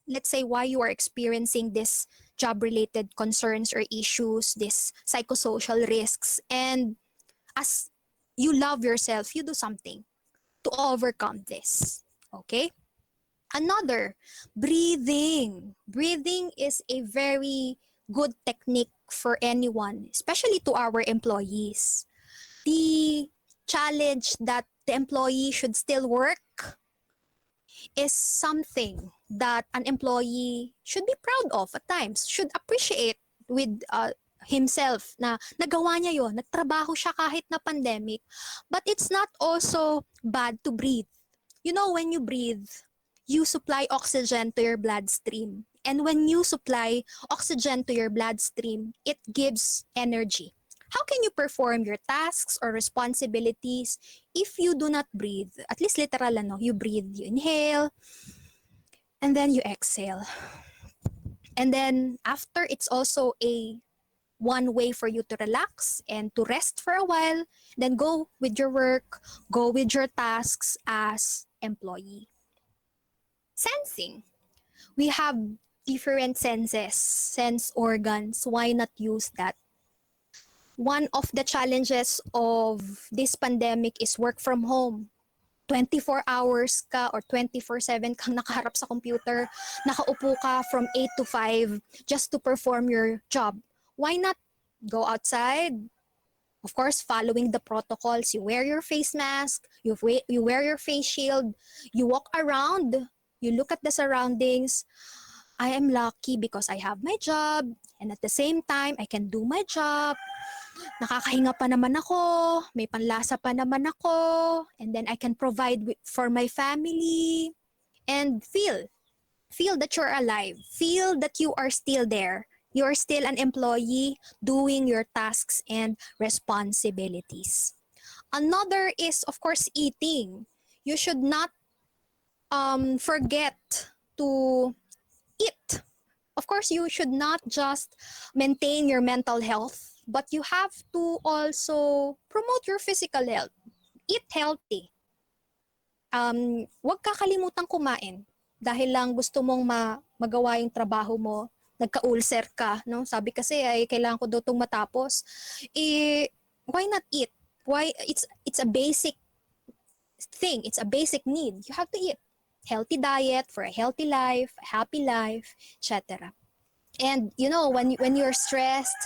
Speaker 6: let's say, why you are experiencing this job-related concerns or issues, this psychosocial risks. And as you love yourself, you do something to overcome this. Okay? Another, breathing. Breathing is a very good technique for anyone, especially to our employees. The challenge that the employee should still work is something that an employee should be proud of at times, should appreciate with himself na nagawa niya yon, nagtrabaho siya kahit na pandemic. But it's not also bad to breathe. You know, when you breathe, you supply oxygen to your bloodstream. And when you supply oxygen to your bloodstream, it gives energy. How can you perform your tasks or responsibilities if you do not breathe? At least literal, you breathe, you inhale, and then you exhale. And then after, it's also a one way for you to relax and to rest for a while, then go with your work, go with your tasks as employee. Sensing. We have different senses, sense organs. Why not use that? One of the challenges of this pandemic is work from home. 24 hours ka or 24/7 kang nakaharap sa computer, nakaupo ka from 8 to 5 just to perform your job. Why not go outside? Of course, following the protocols. You wear your face mask, you wear your face shield, you walk around, you look at the surroundings. I am lucky because I have my job and at the same time, I can do my job. Nakakahinga pa naman ako, may panlasa pa naman ako, and then I can provide for my family. And feel that you're alive. Feel that you are still there. You are still an employee doing your tasks and responsibilities. Another is, of course, eating. You should not forget to eat. Of course, you should not just maintain your mental health, but you have to also promote your physical health. Eat healthy. Huwag kakalimutan kumain dahil lang gusto mong magawa yung trabaho mo, nagka-ulcer ka, no? Sabi kasi ay kailangan ko daw itong matapos. Why not eat? Why it's a basic thing, it's a basic need. You have to eat. Healthy diet for a healthy life, a happy life, etc. And you know, when you're stressed,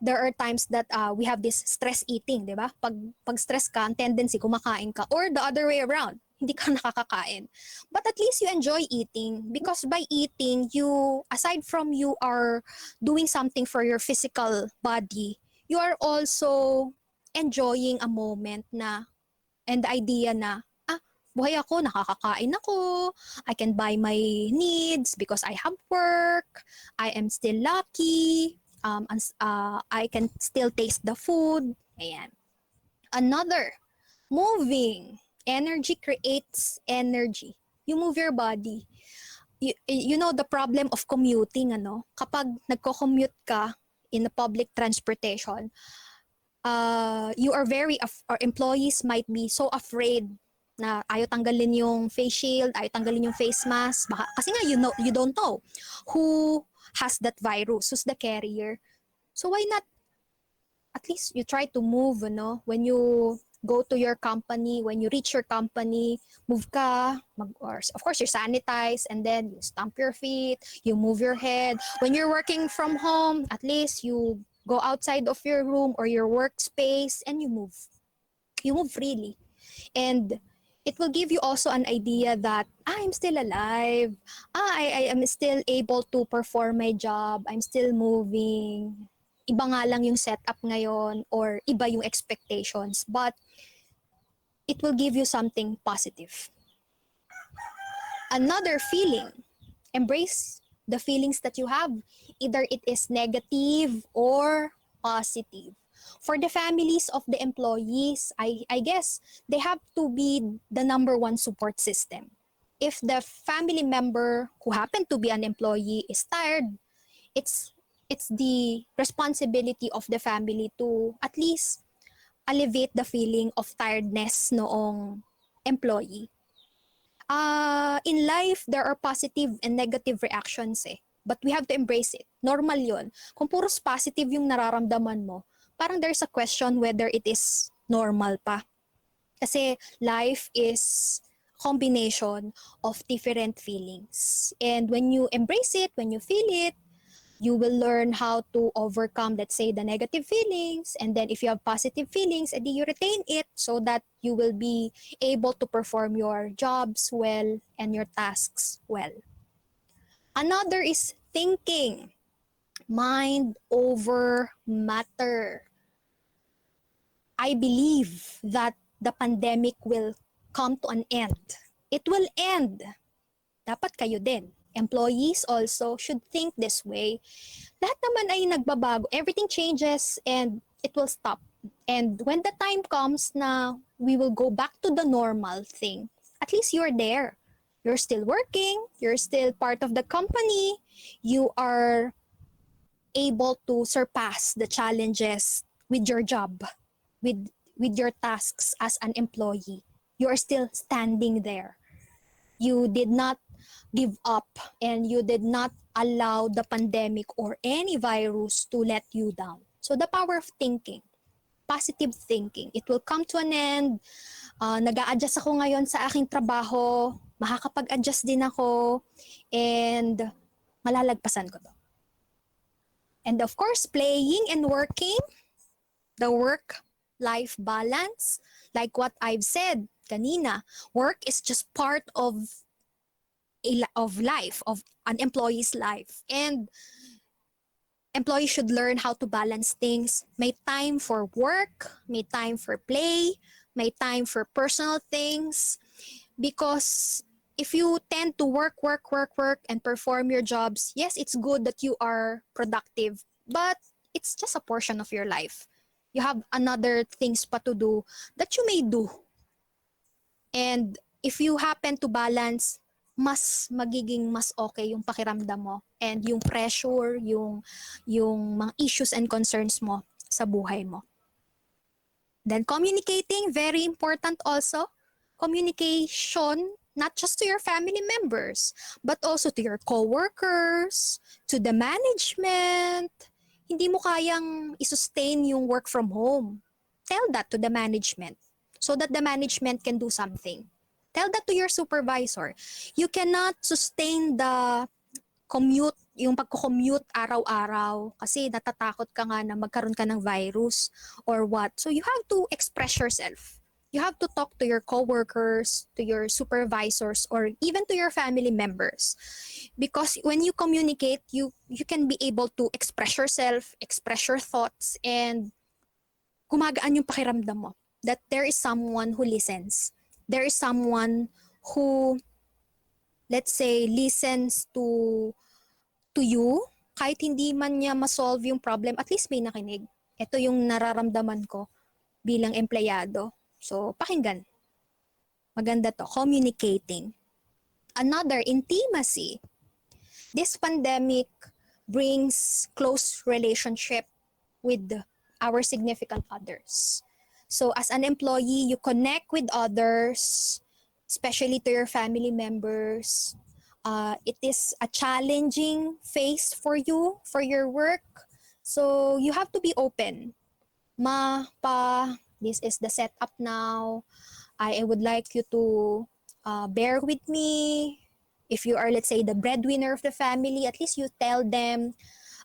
Speaker 6: there are times that we have this stress eating, di ba? Pag stress ka, ang tendency kumakain ka, or the other way around, hindi ka nakakakain. But at least you enjoy eating, because by eating, you, aside from you are doing something for your physical body, you are also enjoying a moment na, and the idea na, buhay ako, nakakakain ako, I can buy my needs because I have work, I am still lucky, I can still taste the food. Ayan. Another, moving. Energy creates energy. You move your body. You know the problem of commuting, ano? Kapag nagko-commute ka in the public transportation, you are or employees might be so afraid na ayaw tanggalin yung face shield, ayaw tanggalin yung face mask. Baka, kasi nga, you don't know who has that virus, who's the carrier. So why not, at least you try to move, no? When you go to your company, when you reach your company, move ka, or of course you sanitize, and then you stamp your feet, you move your head. When you're working from home, at least you go outside of your room or your workspace and you move. You move freely. And it will give you also an idea that I'm still alive. I am still able to perform my job. I'm still moving. Iba nga lang yung setup ngayon or iba yung expectations. But it will give you something positive. Another feeling. Embrace the feelings that you have. Either it is negative or positive. For the families of the employees, I guess they have to be the number one support system. If the family member who happened to be an employee is tired, it's the responsibility of the family to at least alleviate the feeling of tiredness noong employee. In life, there are positive and negative reactions but we have to embrace it. Normal yun. Kung puros positive yung nararamdaman mo, parang there's a question whether it is normal pa. Kasi life is combination of different feelings. And when you embrace it, when you feel it, you will learn how to overcome, let's say, the negative feelings. And then if you have positive feelings, edi you retain it so that you will be able to perform your jobs well and your tasks well. Another is thinking. Mind over matter. I believe that the pandemic will come to an end. It will end. Dapat kayo din. Employees also should think this way. Lahat naman ay nagbabago. Everything changes and it will stop. And when the time comes na we will go back to the normal thing, at least you're there. You're still working. You're still part of the company. You are able to surpass the challenges with your job, with your tasks as an employee. You are still standing there. You did not give up, and you did not allow the pandemic or any virus to let you down. So the power of thinking, positive thinking, it will come to an end. Nag-a-adjust ako ngayon sa aking trabaho, makakapag-adjust din ako, and malalagpasan ko to. And of course, playing and working, the work-life balance, like what I've said kanina, work is just part of life, of an employee's life. And employees should learn how to balance things. May time for work, may time for play, may time for personal things. Because if you tend to work, and perform your jobs, yes, it's good that you are productive, but it's just a portion of your life. You have another things pa to do that you may do. And if you happen to balance, magiging mas okay yung pakiramdam mo, and yung pressure, yung mga issues and concerns mo sa buhay mo. Then communicating, very important also. Communication, not just to your family members, but also to your coworkers, to the management. Hindi mo kayang i-sustain yung work from home. Tell that to the management so that the management can do something. Tell that to your supervisor. You cannot sustain the commute, yung pagko-commute araw-araw kasi natatakot ka nga na magkaroon ka ng virus or what. So you have to express yourself. You have to talk to your coworkers, to your supervisors, or even to your family members. Because when you communicate, you can be able to express yourself, express your thoughts, and gumagaan yung pakiramdam mo that there is someone who listens. There is someone who, let's say, listens to you. Kahit hindi man niya ma-solve yung problem, at least may nakinig. Ito yung nararamdaman ko bilang empleyado. So, pakinggan. Maganda to. Communicating. Another, intimacy. This pandemic brings close relationship with our significant others. So, as an employee, you connect with others, especially to your family members. It is a challenging phase for you, for your work. So, you have to be open. This is the setup now. I would like you to bear with me. If you are, let's say, the breadwinner of the family, at least you tell them,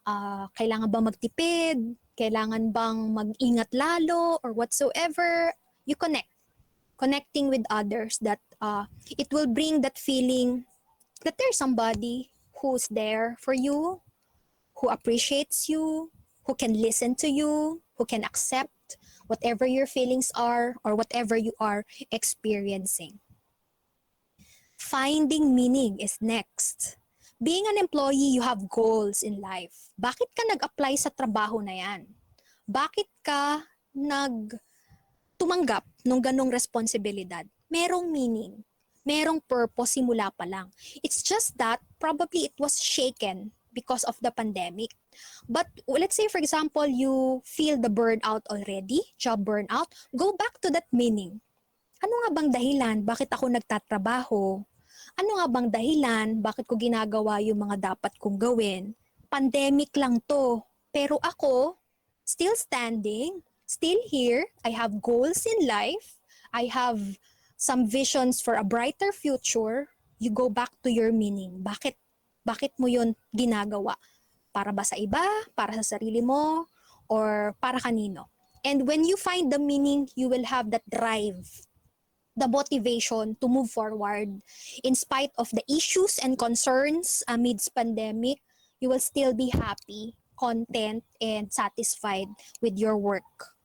Speaker 6: kailangan bang magtipid? Kailangan bang mag-ingat lalo? Or whatsoever. You connect. Connecting with others, that it will bring that feeling that there's somebody who's there for you, who appreciates you, who can listen to you, who can accept whatever your feelings are or whatever you are experiencing. Finding meaning is next. Being an employee, you have goals in life. Bakit ka nag-apply sa trabaho na yan? Bakit ka tumanggap ng ganong responsibilidad? Merong meaning. Merong purpose simula pa lang. It's just that probably it was shaken because of the pandemic. But let's say, for example, you feel the burnout already, job burnout, go back to that meaning. Ano nga bang dahilan? Bakit ako nagtatrabaho? Ano nga bang dahilan? Bakit ko ginagawa yung mga dapat kong gawin? Pandemic lang to. Pero ako, still standing, still here. I have goals in life. I have some visions for a brighter future. You go back to your meaning. Bakit mo yun ginagawa? Para ba sa iba? Para sa sarili mo? Or para kanino? And when you find the meaning, you will have that drive, the motivation to move forward. In spite of the issues and concerns amidst pandemic, you will still be happy, content, and satisfied with your work.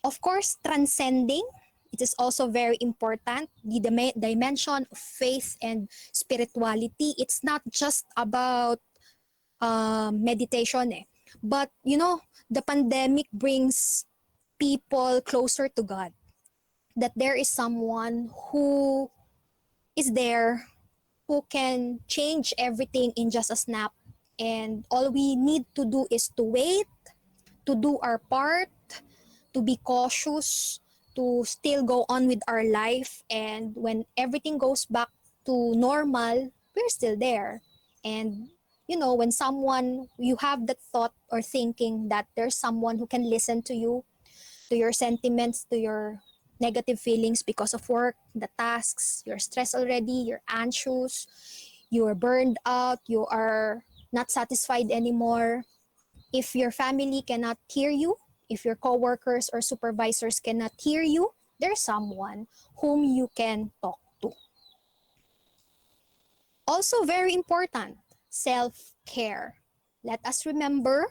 Speaker 6: Of course, transcending, it is also very important. The dimension of faith and spirituality, it's not just about meditation but the pandemic brings people closer to God, that there is someone who is there who can change everything in just a snap And all we need to do is to wait, to do our part, to be cautious, to still go on with our life. And when everything goes back to normal, we're still there. And when someone, you have that thought or thinking that there's someone who can listen to you, to your sentiments, to your negative feelings because of work, the tasks, you're stressed already, you're anxious, you're burned out, you are not satisfied anymore. If your family cannot hear you, if your coworkers or supervisors cannot hear you, there's someone whom you can talk to. Also, very important, self-care. Let us remember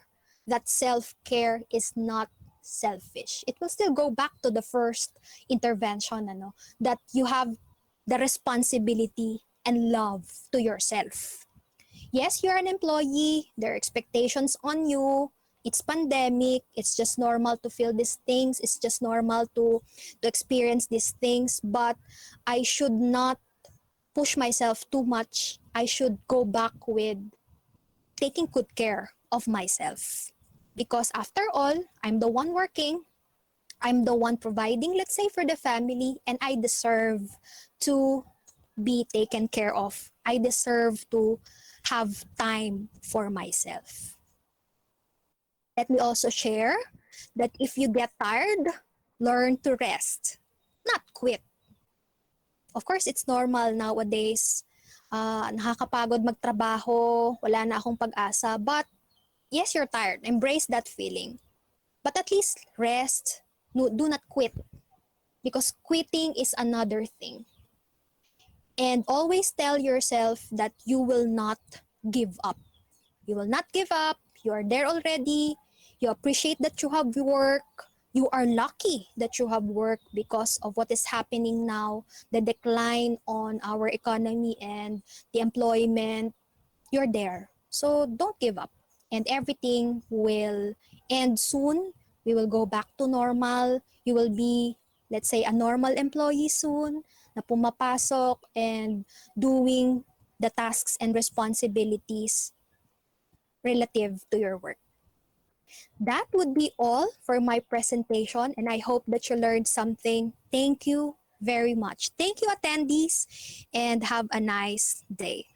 Speaker 6: that self-care is not selfish. It will still go back to the first intervention, that you have the responsibility and love to yourself. Yes, you're an employee, there are expectations on you. It's pandemic, it's just normal to feel these things, it's just normal to experience these things, but I should not push myself too much. I should go back with taking good care of myself. Because after all, I'm the one working, I'm the one providing, let's say, for the family, and I deserve to be taken care of. I deserve to have time for myself. Let me also share that if you get tired, learn to rest, not quit. Of course, it's normal nowadays. Nakakapagod magtrabaho, wala na akong pag-asa. But yes, you're tired. Embrace that feeling. But at least rest. No, do not quit. Because quitting is another thing. And always tell yourself that you will not give up. You will not give up. You are there already. You appreciate that you have work. You are lucky that you have work because of what is happening now, the decline on our economy and the employment. You're there. So don't give up. And everything will end soon. We will go back to normal. You will be, let's say, a normal employee soon na pumapasok and doing the tasks and responsibilities relative to your work. That would be all for my presentation, and I hope that you learned something. Thank you very much. Thank you, attendees, and have a nice day.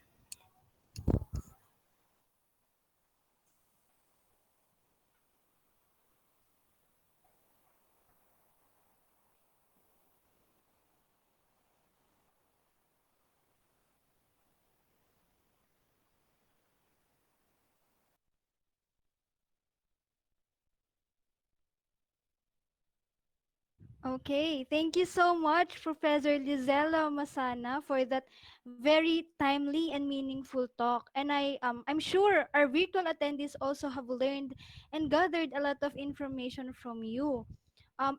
Speaker 2: Okay, thank you so much, Professor Lizella Masana, for that very timely and meaningful talk. And I'm sure our virtual attendees also have learned and gathered a lot of information from you.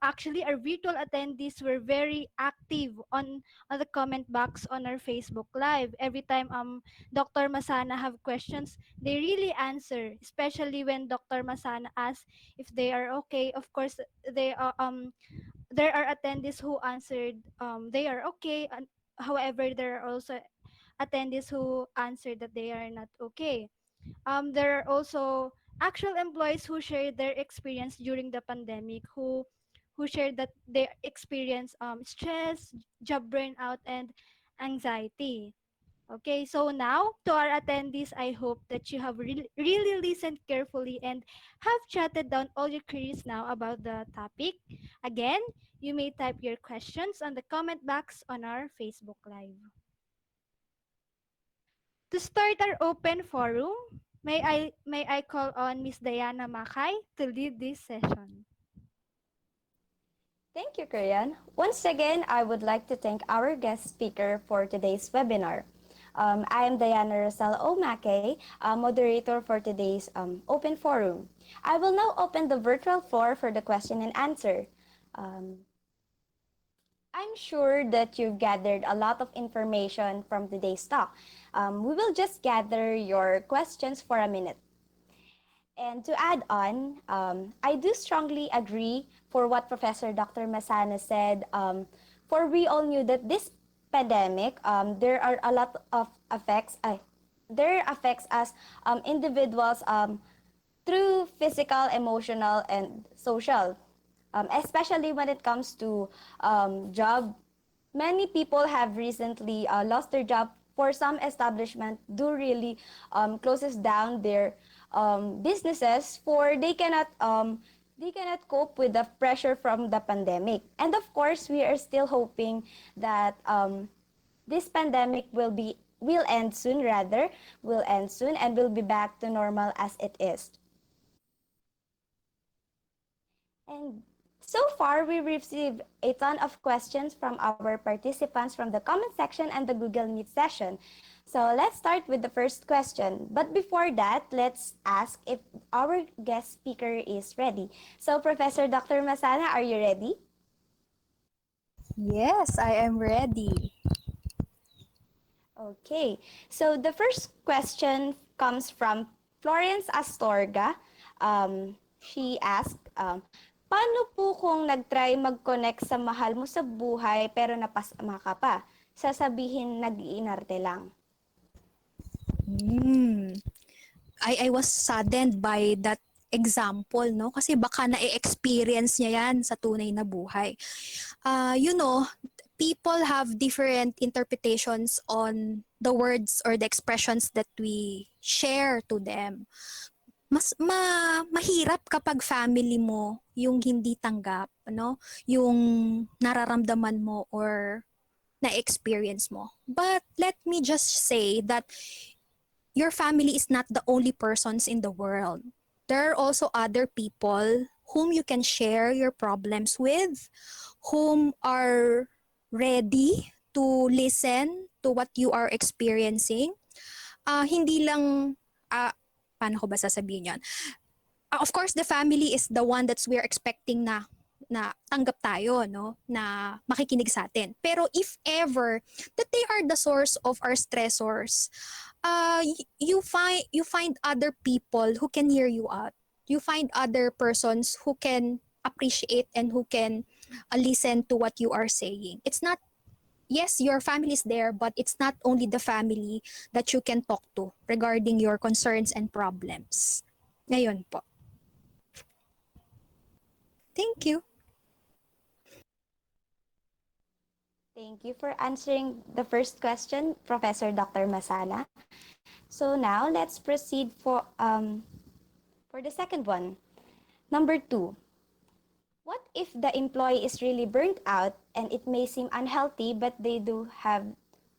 Speaker 2: Actually, our virtual attendees were very active on the comment box on our Facebook Live. Every time Dr. Masana have questions, they really answer, especially when Dr. Masana asks if they are okay. Of course, they are there are attendees who answered they are okay, and however there are also attendees who answered that they are not okay. There are also actual employees who shared their experience during the pandemic, who shared that they experience stress, job burnout, and anxiety. Okay, so now to our attendees, I hope that you have really listened carefully and have jotted down all your queries now about the topic. Again, you may type your questions on the comment box on our Facebook Live. To start our open forum, may I call on Miss Diana Makay to lead this session.
Speaker 7: Thank you, Korean. Once again, I would like to thank our guest speaker for today's webinar. I am Diana Rosal Omake, moderator for today's open forum. I will now open the virtual floor for the question and answer. Um, I'm sure that you've gathered a lot of information from today's talk. We will just gather your questions for a minute. And to add on, I do strongly agree for what Professor Dr. Masana said. For we all knew that this pandemic, there are a lot of effects. there affects us individuals through physical, emotional, and social. Especially when it comes to job, many people have recently lost their job. For some establishment, do really closes down their businesses for they cannot cope with the pressure from the pandemic. And of course, we are still hoping that this pandemic will end soon, will end soon, and will be back to normal as it is. And so far, we received a ton of questions from our participants from the comment section and the Google Meet session. So let's start with the first question. But before that, let's ask if our guest speaker is ready. So Professor Dr. Masana, are you ready?
Speaker 6: Yes, I am ready.
Speaker 7: Okay. So the first question comes from Florence Astorga. She asked, paano po kung nag-try mag-connect sa mahal mo sa buhay pero napasama ka pa? Sasabihin nag-iinarte lang.
Speaker 6: I was saddened by that example, no? Kasi baka na-experience niya yan sa tunay na buhay. You know, people have different interpretations on the words or the expressions that we share to them. Mahirap kapag family mo yung hindi tanggap, ano? Yung nararamdaman mo or na-experience mo. But let me just say that your family is not the only persons in the world. There are also other people whom you can share your problems with, whom are ready to listen to what you are experiencing. Hindi lang, paano ko ba sasabihin yan? Of course, the family is the one that's we're expecting na tanggap tayo, no? Na makikinig sa atin. Pero if ever that they are the source of our stressors, you find other people who can hear you out. You find other persons who can appreciate and who can listen to what you are saying. It's not, yes, your family is there, but it's not only the family that you can talk to regarding your concerns and problems. Ngayon po. Thank you.
Speaker 7: Thank you for answering the first question, Professor Dr. Masana. So now let's proceed for the second one. Number 2. What if the employee is really burnt out and it may seem unhealthy but they do have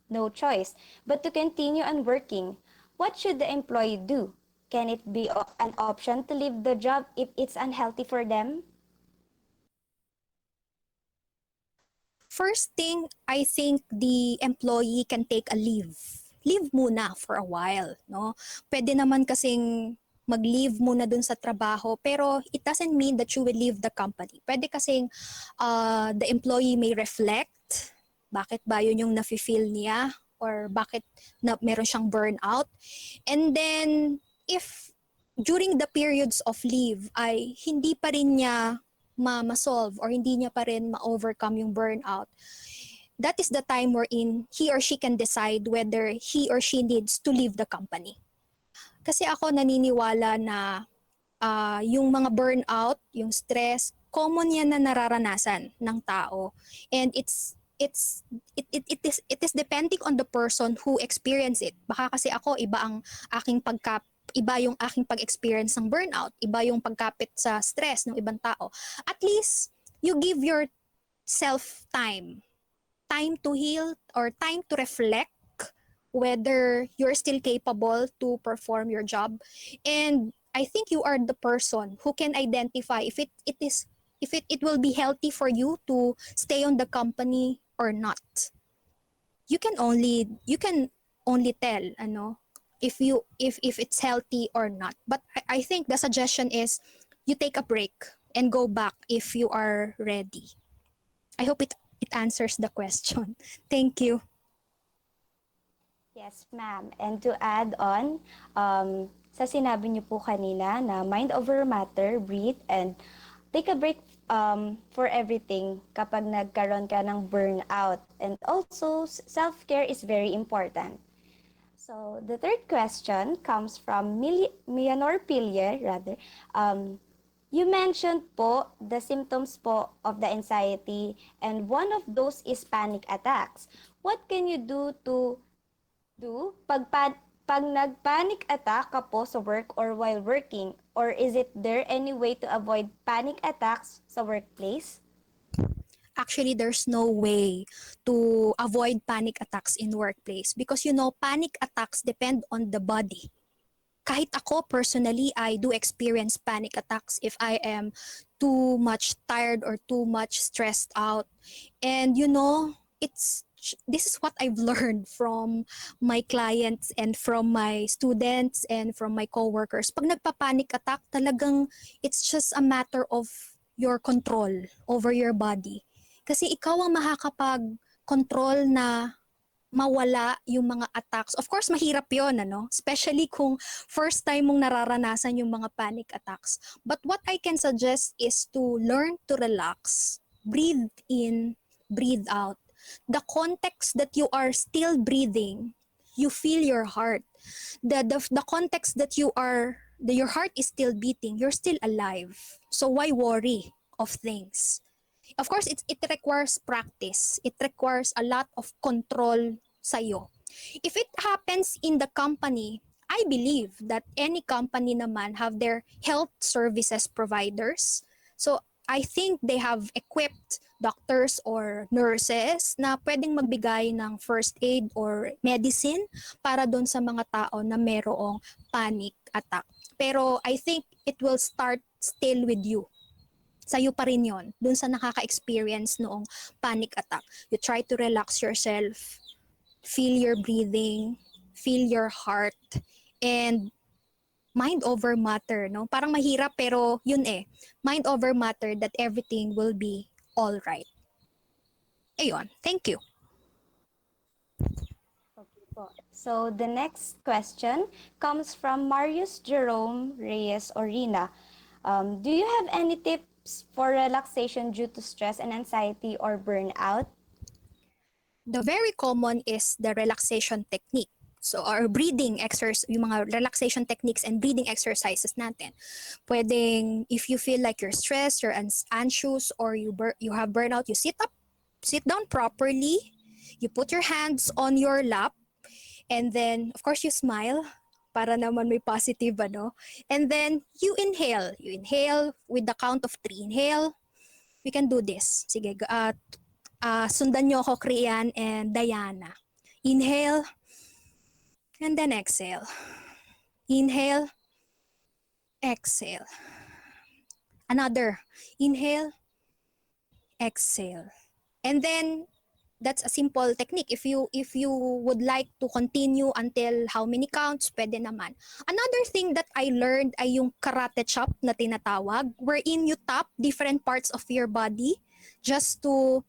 Speaker 7: no choice but to continue on working? What should the employee do? Can it be an option to leave the job if it's unhealthy for them?
Speaker 6: First thing, I think the employee can take a leave. Leave muna for a while, no? Pwede naman kasing mag-leave muna dun sa trabaho, pero it doesn't mean that you will leave the company. Pwede kasing the employee may reflect, bakit ba yun yung nafe-feel niya, or bakit meron siyang burnout. And then, if during the periods of leave ay hindi pa rin niya ma-solve or hindi niya pa rin ma-overcome yung burnout, that is the time wherein he or she can decide whether he or she needs to leave the company. Kasi ako naniniwala na yung mga burnout, yung stress, common yan na nararanasan ng tao. And it is depending on the person who experience it. Baka kasi ako iba yung aking pag-experience ng burnout, iba yung pagkapit sa stress ng ibang tao. At least, you give yourself time to heal or time to reflect whether you're still capable to perform your job. And I think you are the person who can identify if it will be healthy for you to stay on the company or not. You can only tell if it's healthy or not. But I think the suggestion is you take a break and go back if you are ready. I hope it answers the question. Thank you.
Speaker 7: Yes, ma'am. And to add on, sa sinabi niyo po kanina na mind over matter, breathe, and take a break for everything kapag nagkaroon ka ng burnout. And also, self-care is very important. So the third question comes from Mianor Pilye, rather. You mentioned po the symptoms po of the anxiety, and one of those is panic attacks. What can you do pag nag-panic attack ka po sa work or while working? Or is it there any way to avoid panic attacks sa workplace?
Speaker 6: Actually, there's no way to avoid panic attacks in workplace because panic attacks depend on the body. Kahit ako personally, I do experience panic attacks if I am too much tired or too much stressed out. And this is what I've learned from my clients and from my students and from my coworkers. Pag nagpa-panic attack, talagang it's just a matter of your control over your body. Kasi ikaw ang makakapag-control na mawala yung mga attacks. Of course, mahirap yun, especially kung first time mong nararanasan yung mga panic attacks. But what I can suggest is to learn to relax, breathe in, breathe out. The context that you are still breathing, you feel your heart. The context that your heart is still beating, you're still alive. So why worry of things? Of course, it requires practice. It requires a lot of control sa'yo. If it happens in the company, I believe that any company naman have their health services providers. So I think they have equipped doctors or nurses na pwedeng magbigay ng first aid or medicine para doon sa mga tao na merong panic attack. Pero I think it will start still with you. Sa'yo pa rin yun, dun sa nakaka-experience noong panic attack. You try to relax yourself, feel your breathing, feel your heart, and mind over matter, no? Parang mahirap pero yun mind over matter that everything will be all right. Ayun, thank you.
Speaker 7: Okay po. So the next question comes from Marius Jerome Reyes Orina. Do you have any tips for relaxation due to stress and anxiety or burnout?
Speaker 6: The very common is the relaxation technique. So our breathing exercise, yung mga relaxation techniques and breathing exercises natin. Pwedeng if you feel like you're stressed, you're anxious, or you have burnout, you sit down properly, you put your hands on your lap, and then of course you smile para naman may positive and then you inhale with the count of 3. Inhale. We can do this. Sige, sundan nyo ako, Krian and Diana. Inhale and then exhale. Inhale, exhale. Another. Inhale, exhale. And then that's a simple technique. If you would like to continue until how many counts, pwede naman. Another thing that I learned ay yung karate chop na tinatawag, wherein you tap different parts of your body just to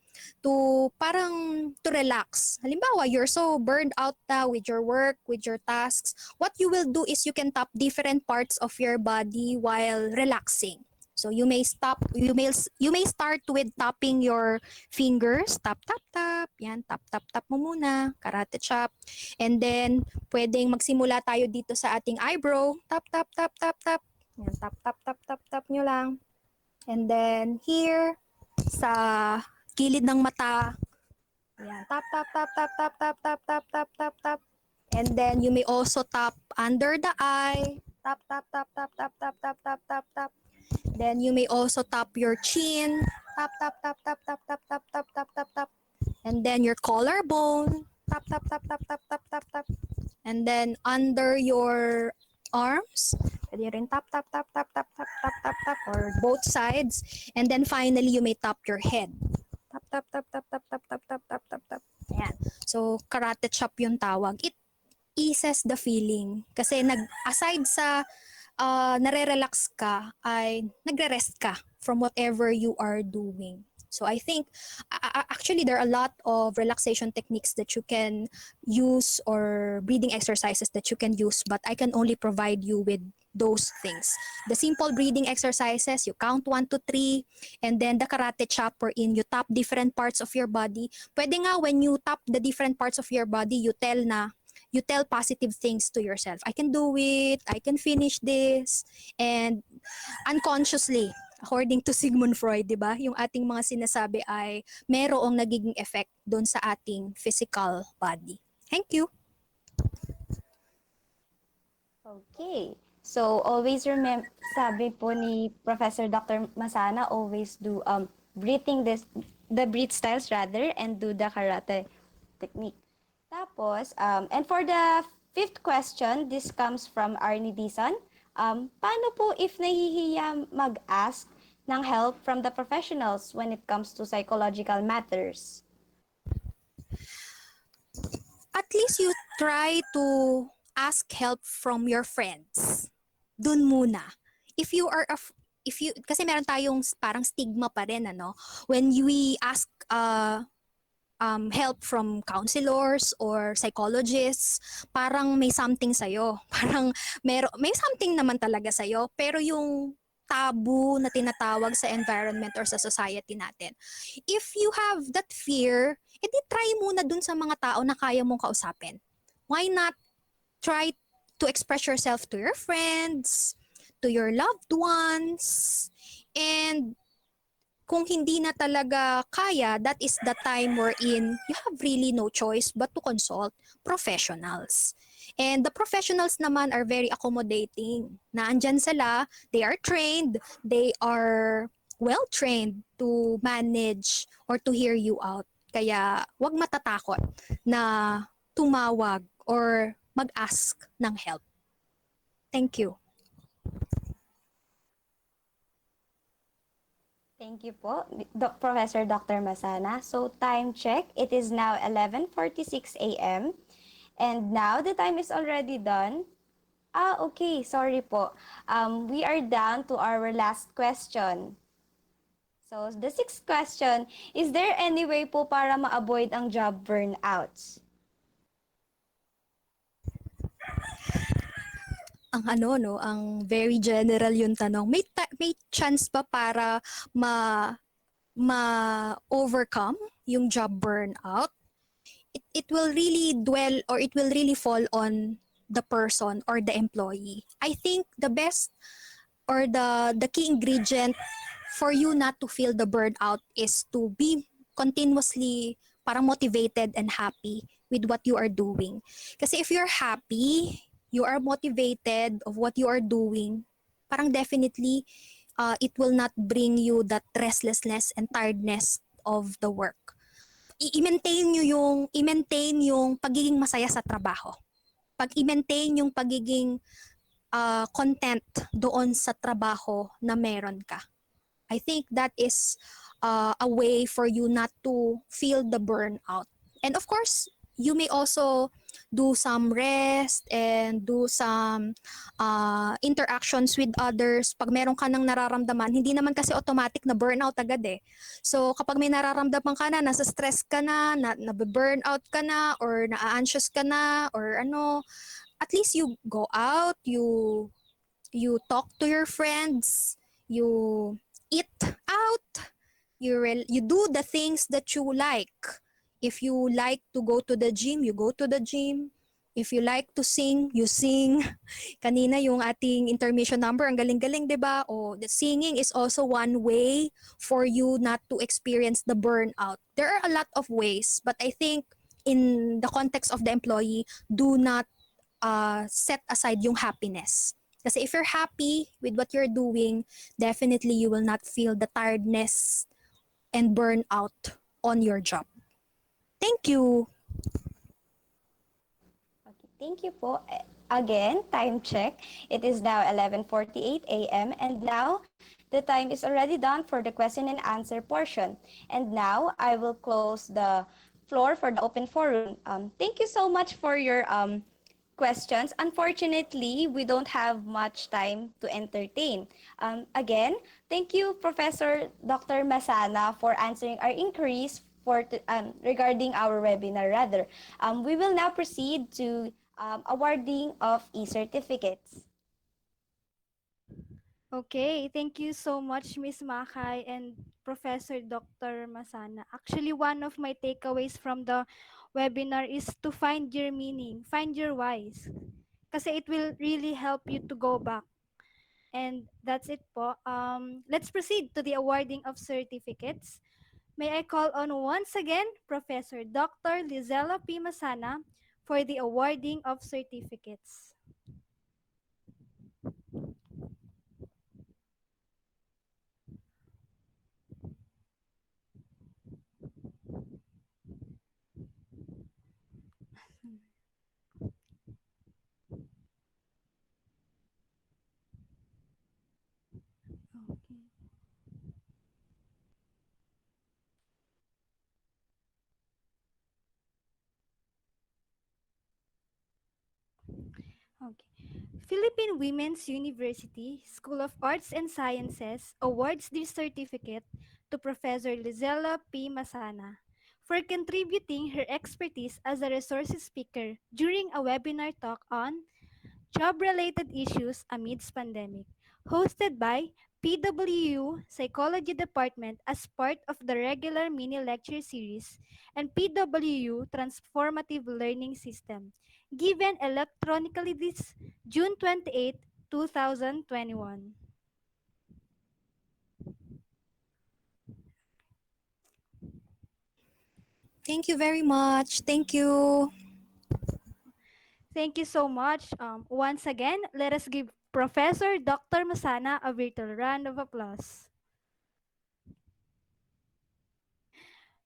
Speaker 6: relax. Halimbawa, you're so burned out na with your work, with your tasks. What you will do is you can tap different parts of your body while relaxing. So you may start with tapping your fingers, tap tap tap. Yan, tap tap tap mo muna, karate chop. And then pwedeng magsimula tayo dito sa ating eyebrow, tap tap tap tap tap. Yan, tap tap tap tap tap nyo lang. And then here sa gilid ng mata. Yan, tap tap tap tap tap tap tap tap tap tap tap. And then you may also tap under the eye. Tap tap tap tap tap tap tap tap tap tap. Then you may also tap your chin. Tap tap tap tap tap tap tap tap tap tap tap. And then your collarbone. Tap tap tap tap tap tap tap tap. And then under your arms. Pwede rin tap tap tap tap tap tap tap tap tap or both sides. And then finally you may tap your head. Tap tap tap tap tap tap tap tap tap tap tap. Ayan. So karate chop yung tawag. It eases the feeling kasi aside sa nare-relax ka ay nagre-rest ka from whatever you are doing. So I think actually there are a lot of relaxation techniques that you can use or breathing exercises that you can use, but I can only provide you with those things. The simple breathing exercises, you count 1 to 3, and then the karate chop wherein you tap different parts of your body. Pwede nga when you tap the different parts of your body, you tell na you tell positive things to yourself. I can do it, I can finish this, and unconsciously, according to Sigmund Freud, di ba, yung ating mga sinasabi ay merong nagiging effect doon sa ating physical body. Thank you.
Speaker 7: Okay. So always remember, sabi po ni Professor Dr. Masana, always do the breath styles rather, and do the karate technique. Tapos, and for the fifth question, this comes from Arnie Dison. Paano po if nahihiya mag-ask ng help from the professionals when it comes to psychological matters?
Speaker 6: At least you try to ask help from your friends. Dun muna. If you are kasi meron tayong parang stigma pa rin, ano, when we ask help from counselors or psychologists, parang may something sa'yo. Parang may something naman talaga sa'yo, pero yung tabu na tinatawag sa environment or sa society natin. If you have that fear, edi try muna dun sa mga tao na kaya mong kausapin. Why not try to express yourself to your friends, to your loved ones, and kung hindi na talaga kaya, that is the time wherein you have really no choice but to consult professionals. And the professionals naman are very accommodating. Naandyan sila, they are trained, they are well trained to manage or to hear you out. Kaya wag matatakot na tumawag or mag-ask ng help. Thank you.
Speaker 7: Thank you po, Professor Dr. Masana. So time check, it is now 11:46 a.m. And now the time is already done. Okay, sorry po. We are down to our last question. So the sixth question, is there any way po para ma-avoid ang job burnouts?
Speaker 6: Ang ang very general yung tanong. May chance ba para ma-overcome yung job burnout? It will really dwell or it will really fall on the person or the employee. I think the best or the key ingredient for you not to feel the burnout is to be continuously parang motivated and happy with what you are doing. Kasi if you're happy, you are motivated of what you are doing, parang definitely it will not bring you that restlessness and tiredness of the work. I-maintain yung pagiging masaya sa trabaho. Pag i-maintain yung pagiging content doon sa trabaho na meron ka. I think that is a way for you not to feel the burnout. And of course, you may also do some rest and do some interactions with others. Pag meron ka nang nararamdaman, hindi naman kasi automatic na burnout agad eh. So kapag may nararamdaman ka na, nasa stress ka na, na-burnout ka na, or na-anxious ka na, or ano, at least you go out, you talk to your friends, you eat out, you do the things that you like. If you like to go to the gym, you go to the gym. If you like to sing, you sing. Kanina yung ating intermission number, ang galing-galing, 'di ba? Oh, the singing is also one way for you not to experience the burnout. There are a lot of ways, but I think in the context of the employee, do not set aside yung happiness. Kasi if you're happy with what you're doing, definitely you will not feel the tiredness and burnout on your job. Thank you.
Speaker 7: Okay, thank you po. Again, time check. It is now 11:48 a.m. and now the time is already done for the question and answer portion. And now I will close the floor for the open forum. Thank you so much for your questions. Unfortunately, we don't have much time to entertain. Again, thank you, Professor Dr. Masana, for answering our inquiries regarding our webinar. We will now proceed to awarding of e-certificates.
Speaker 2: Okay, thank you so much, Miss Makay and Professor Dr. Masana. Actually, one of my takeaways from the webinar is to find your meaning, find your whys. Kasi it will really help you to go back. And that's it po. Let's proceed to the awarding of certificates. May I call on once again Professor Dr. Lizella P. Masana for the awarding of certificates. Okay. Okay. Philippine Women's University School of Arts and Sciences awards this certificate to Professor Lizella P. Masana for contributing her expertise as a resources speaker during a webinar talk on job-related issues amidst pandemic, hosted by PWU Psychology Department as part of the regular mini lecture series and PWU Transformative Learning System, given electronically this June 28, 2021.
Speaker 6: Thank you very much. Thank you.
Speaker 2: Thank you so much. Once again, let us give Professor Dr. Masana a virtual round of applause.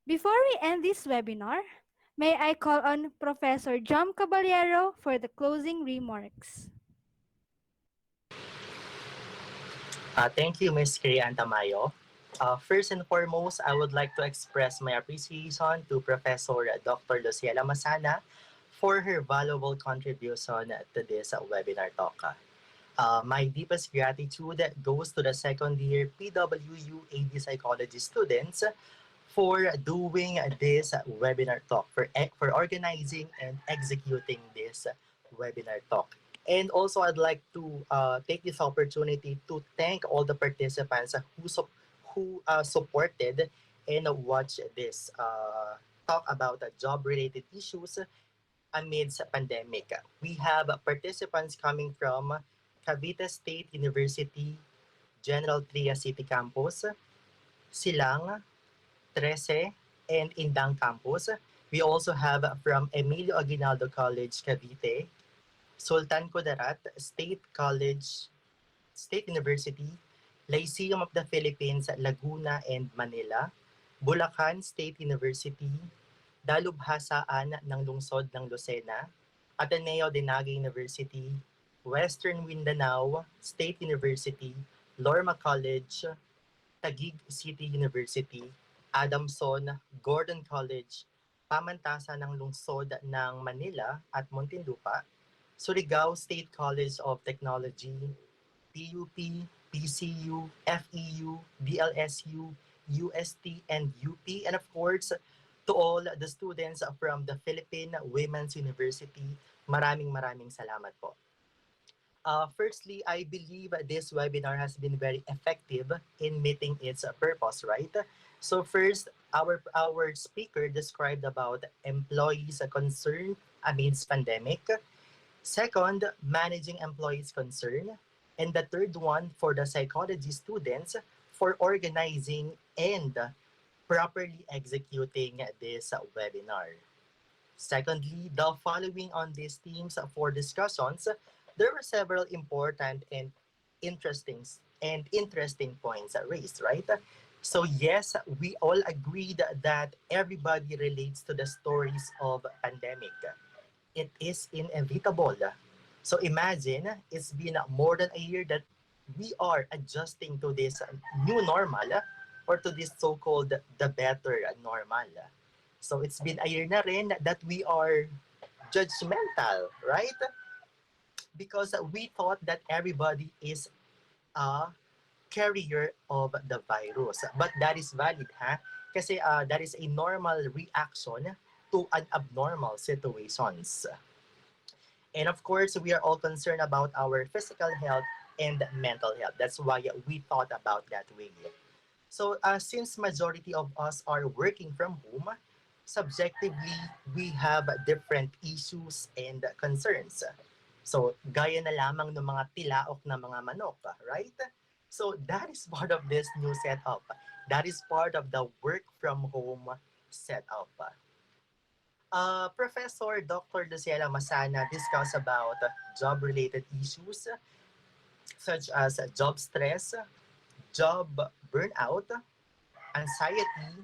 Speaker 2: Before we end this webinar, may I call on Professor Jom Caballero for the closing remarks.
Speaker 8: Thank you, Ms. Krian Tamayo. First and foremost, I would like to express my appreciation to Professor Dr. Luciela Masana for her valuable contribution to this webinar talk. My deepest gratitude goes to the second year PWU AD Psychology students for doing this webinar talk, for organizing and executing this webinar talk. And also, I'd like to take this opportunity to thank all the participants who supported and watched this talk about job-related issues amidst pandemic. We have participants coming from Cavite State University, General Trias City Campus, Silang, 13, and Indang Campus. We also have from Emilio Aguinaldo College, Cavite, Sultan Kudarat State College, State University, Lyceum of the Philippines, Laguna and Manila, Bulacan State University, Dalubhasaan ng Lungsod ng Lucena, Ateneo de Naga University, Western Mindanao State University, Lorma College, Taguig City University, Adamson, Gordon College, Pamantasan ng Lungsod ng Manila at Muntinlupa, Surigao State College of Technology, PUP, PCU, FEU, DLSU, UST, and UP, and of course, to all the students from the Philippine Women's University, maraming salamat po. Firstly, I believe this webinar has been very effective in meeting its purpose, right? So first, our speaker described about employees' concern amidst pandemic. Second, managing employees' concern. And the third one for the psychology students for organizing and properly executing this webinar. Secondly, the following on these themes for discussions, there were several important and interesting points raised, right? So yes, we all agreed that everybody relates to the stories of pandemic. It is inevitable. So imagine it's been more than a year that we are adjusting to this new normal or to this so-called the better normal. So it's been a year na rin that we are judgmental, right? Because we thought that everybody is a carrier of the virus. But that is valid, ha? Kasi that is a normal reaction to an abnormal situations. And of course, we are all concerned about our physical health and mental health. That's why we thought about that way. So since majority of us are working from home, subjectively, we have different issues and concerns. So, gaya na lamang ng mga tilaok na mga manok, right? So, that is part of this new setup. That is part of the work from home setup. Professor Dr. Luciela Masana discussed about job-related issues such as job stress, job burnout, anxiety,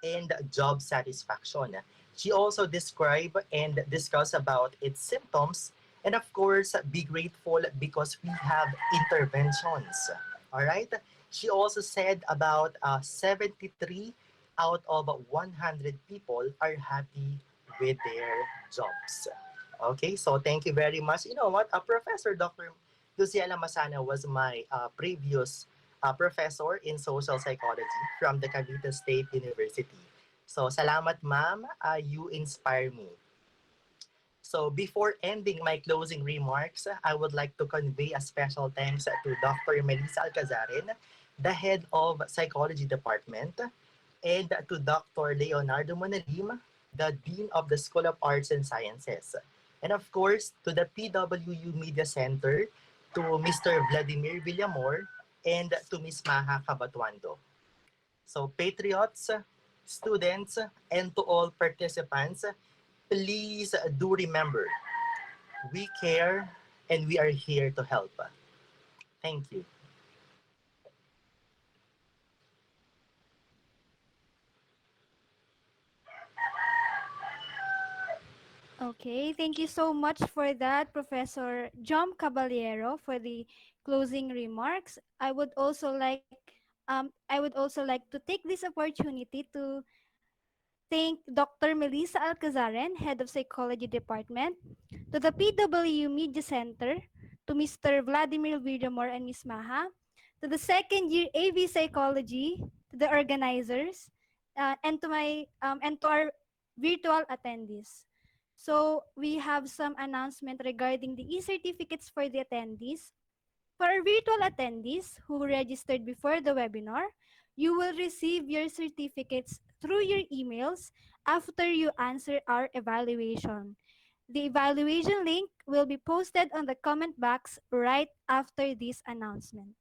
Speaker 8: and job satisfaction. She also described and discussed about its symptoms and of course be grateful because we have interventions. All right? She also said about 73 out of 100 people are happy with their jobs. Okay, so thank you very much. You know what? Professor Dr. Luciela Masana was my previous professor in social psychology from the Cavite State University. So, salamat ma'am, you inspire me. So, before ending my closing remarks, I would like to convey a special thanks to Dr. Melissa Alcazarin, the head of Psychology Department, and to Dr. Leonardo Monalim, the Dean of the School of Arts and Sciences. And of course, to the PWU Media Center, to Mr. Vladimir Villamor, and to Ms. Maha Cabatuando. So, patriots, students, and to all participants, please do remember, we care and we are here to help. Thank you.
Speaker 2: Okay, thank you so much for that, Professor John Caballero, for the closing remarks. I would also like to take this opportunity to thank Dr. Melissa Alcazaran, Head of Psychology Department, to the PWU Media Center, to Mr. Vladimir Villamor and Ms. Maha, to the second year AV Psychology, to the organizers, and to our virtual attendees. So we have some announcement regarding the e-certificates for the attendees. For our virtual attendees who registered before the webinar, you will receive your certificates through your emails after you answer our evaluation. The evaluation link will be posted on the comment box right after this announcement.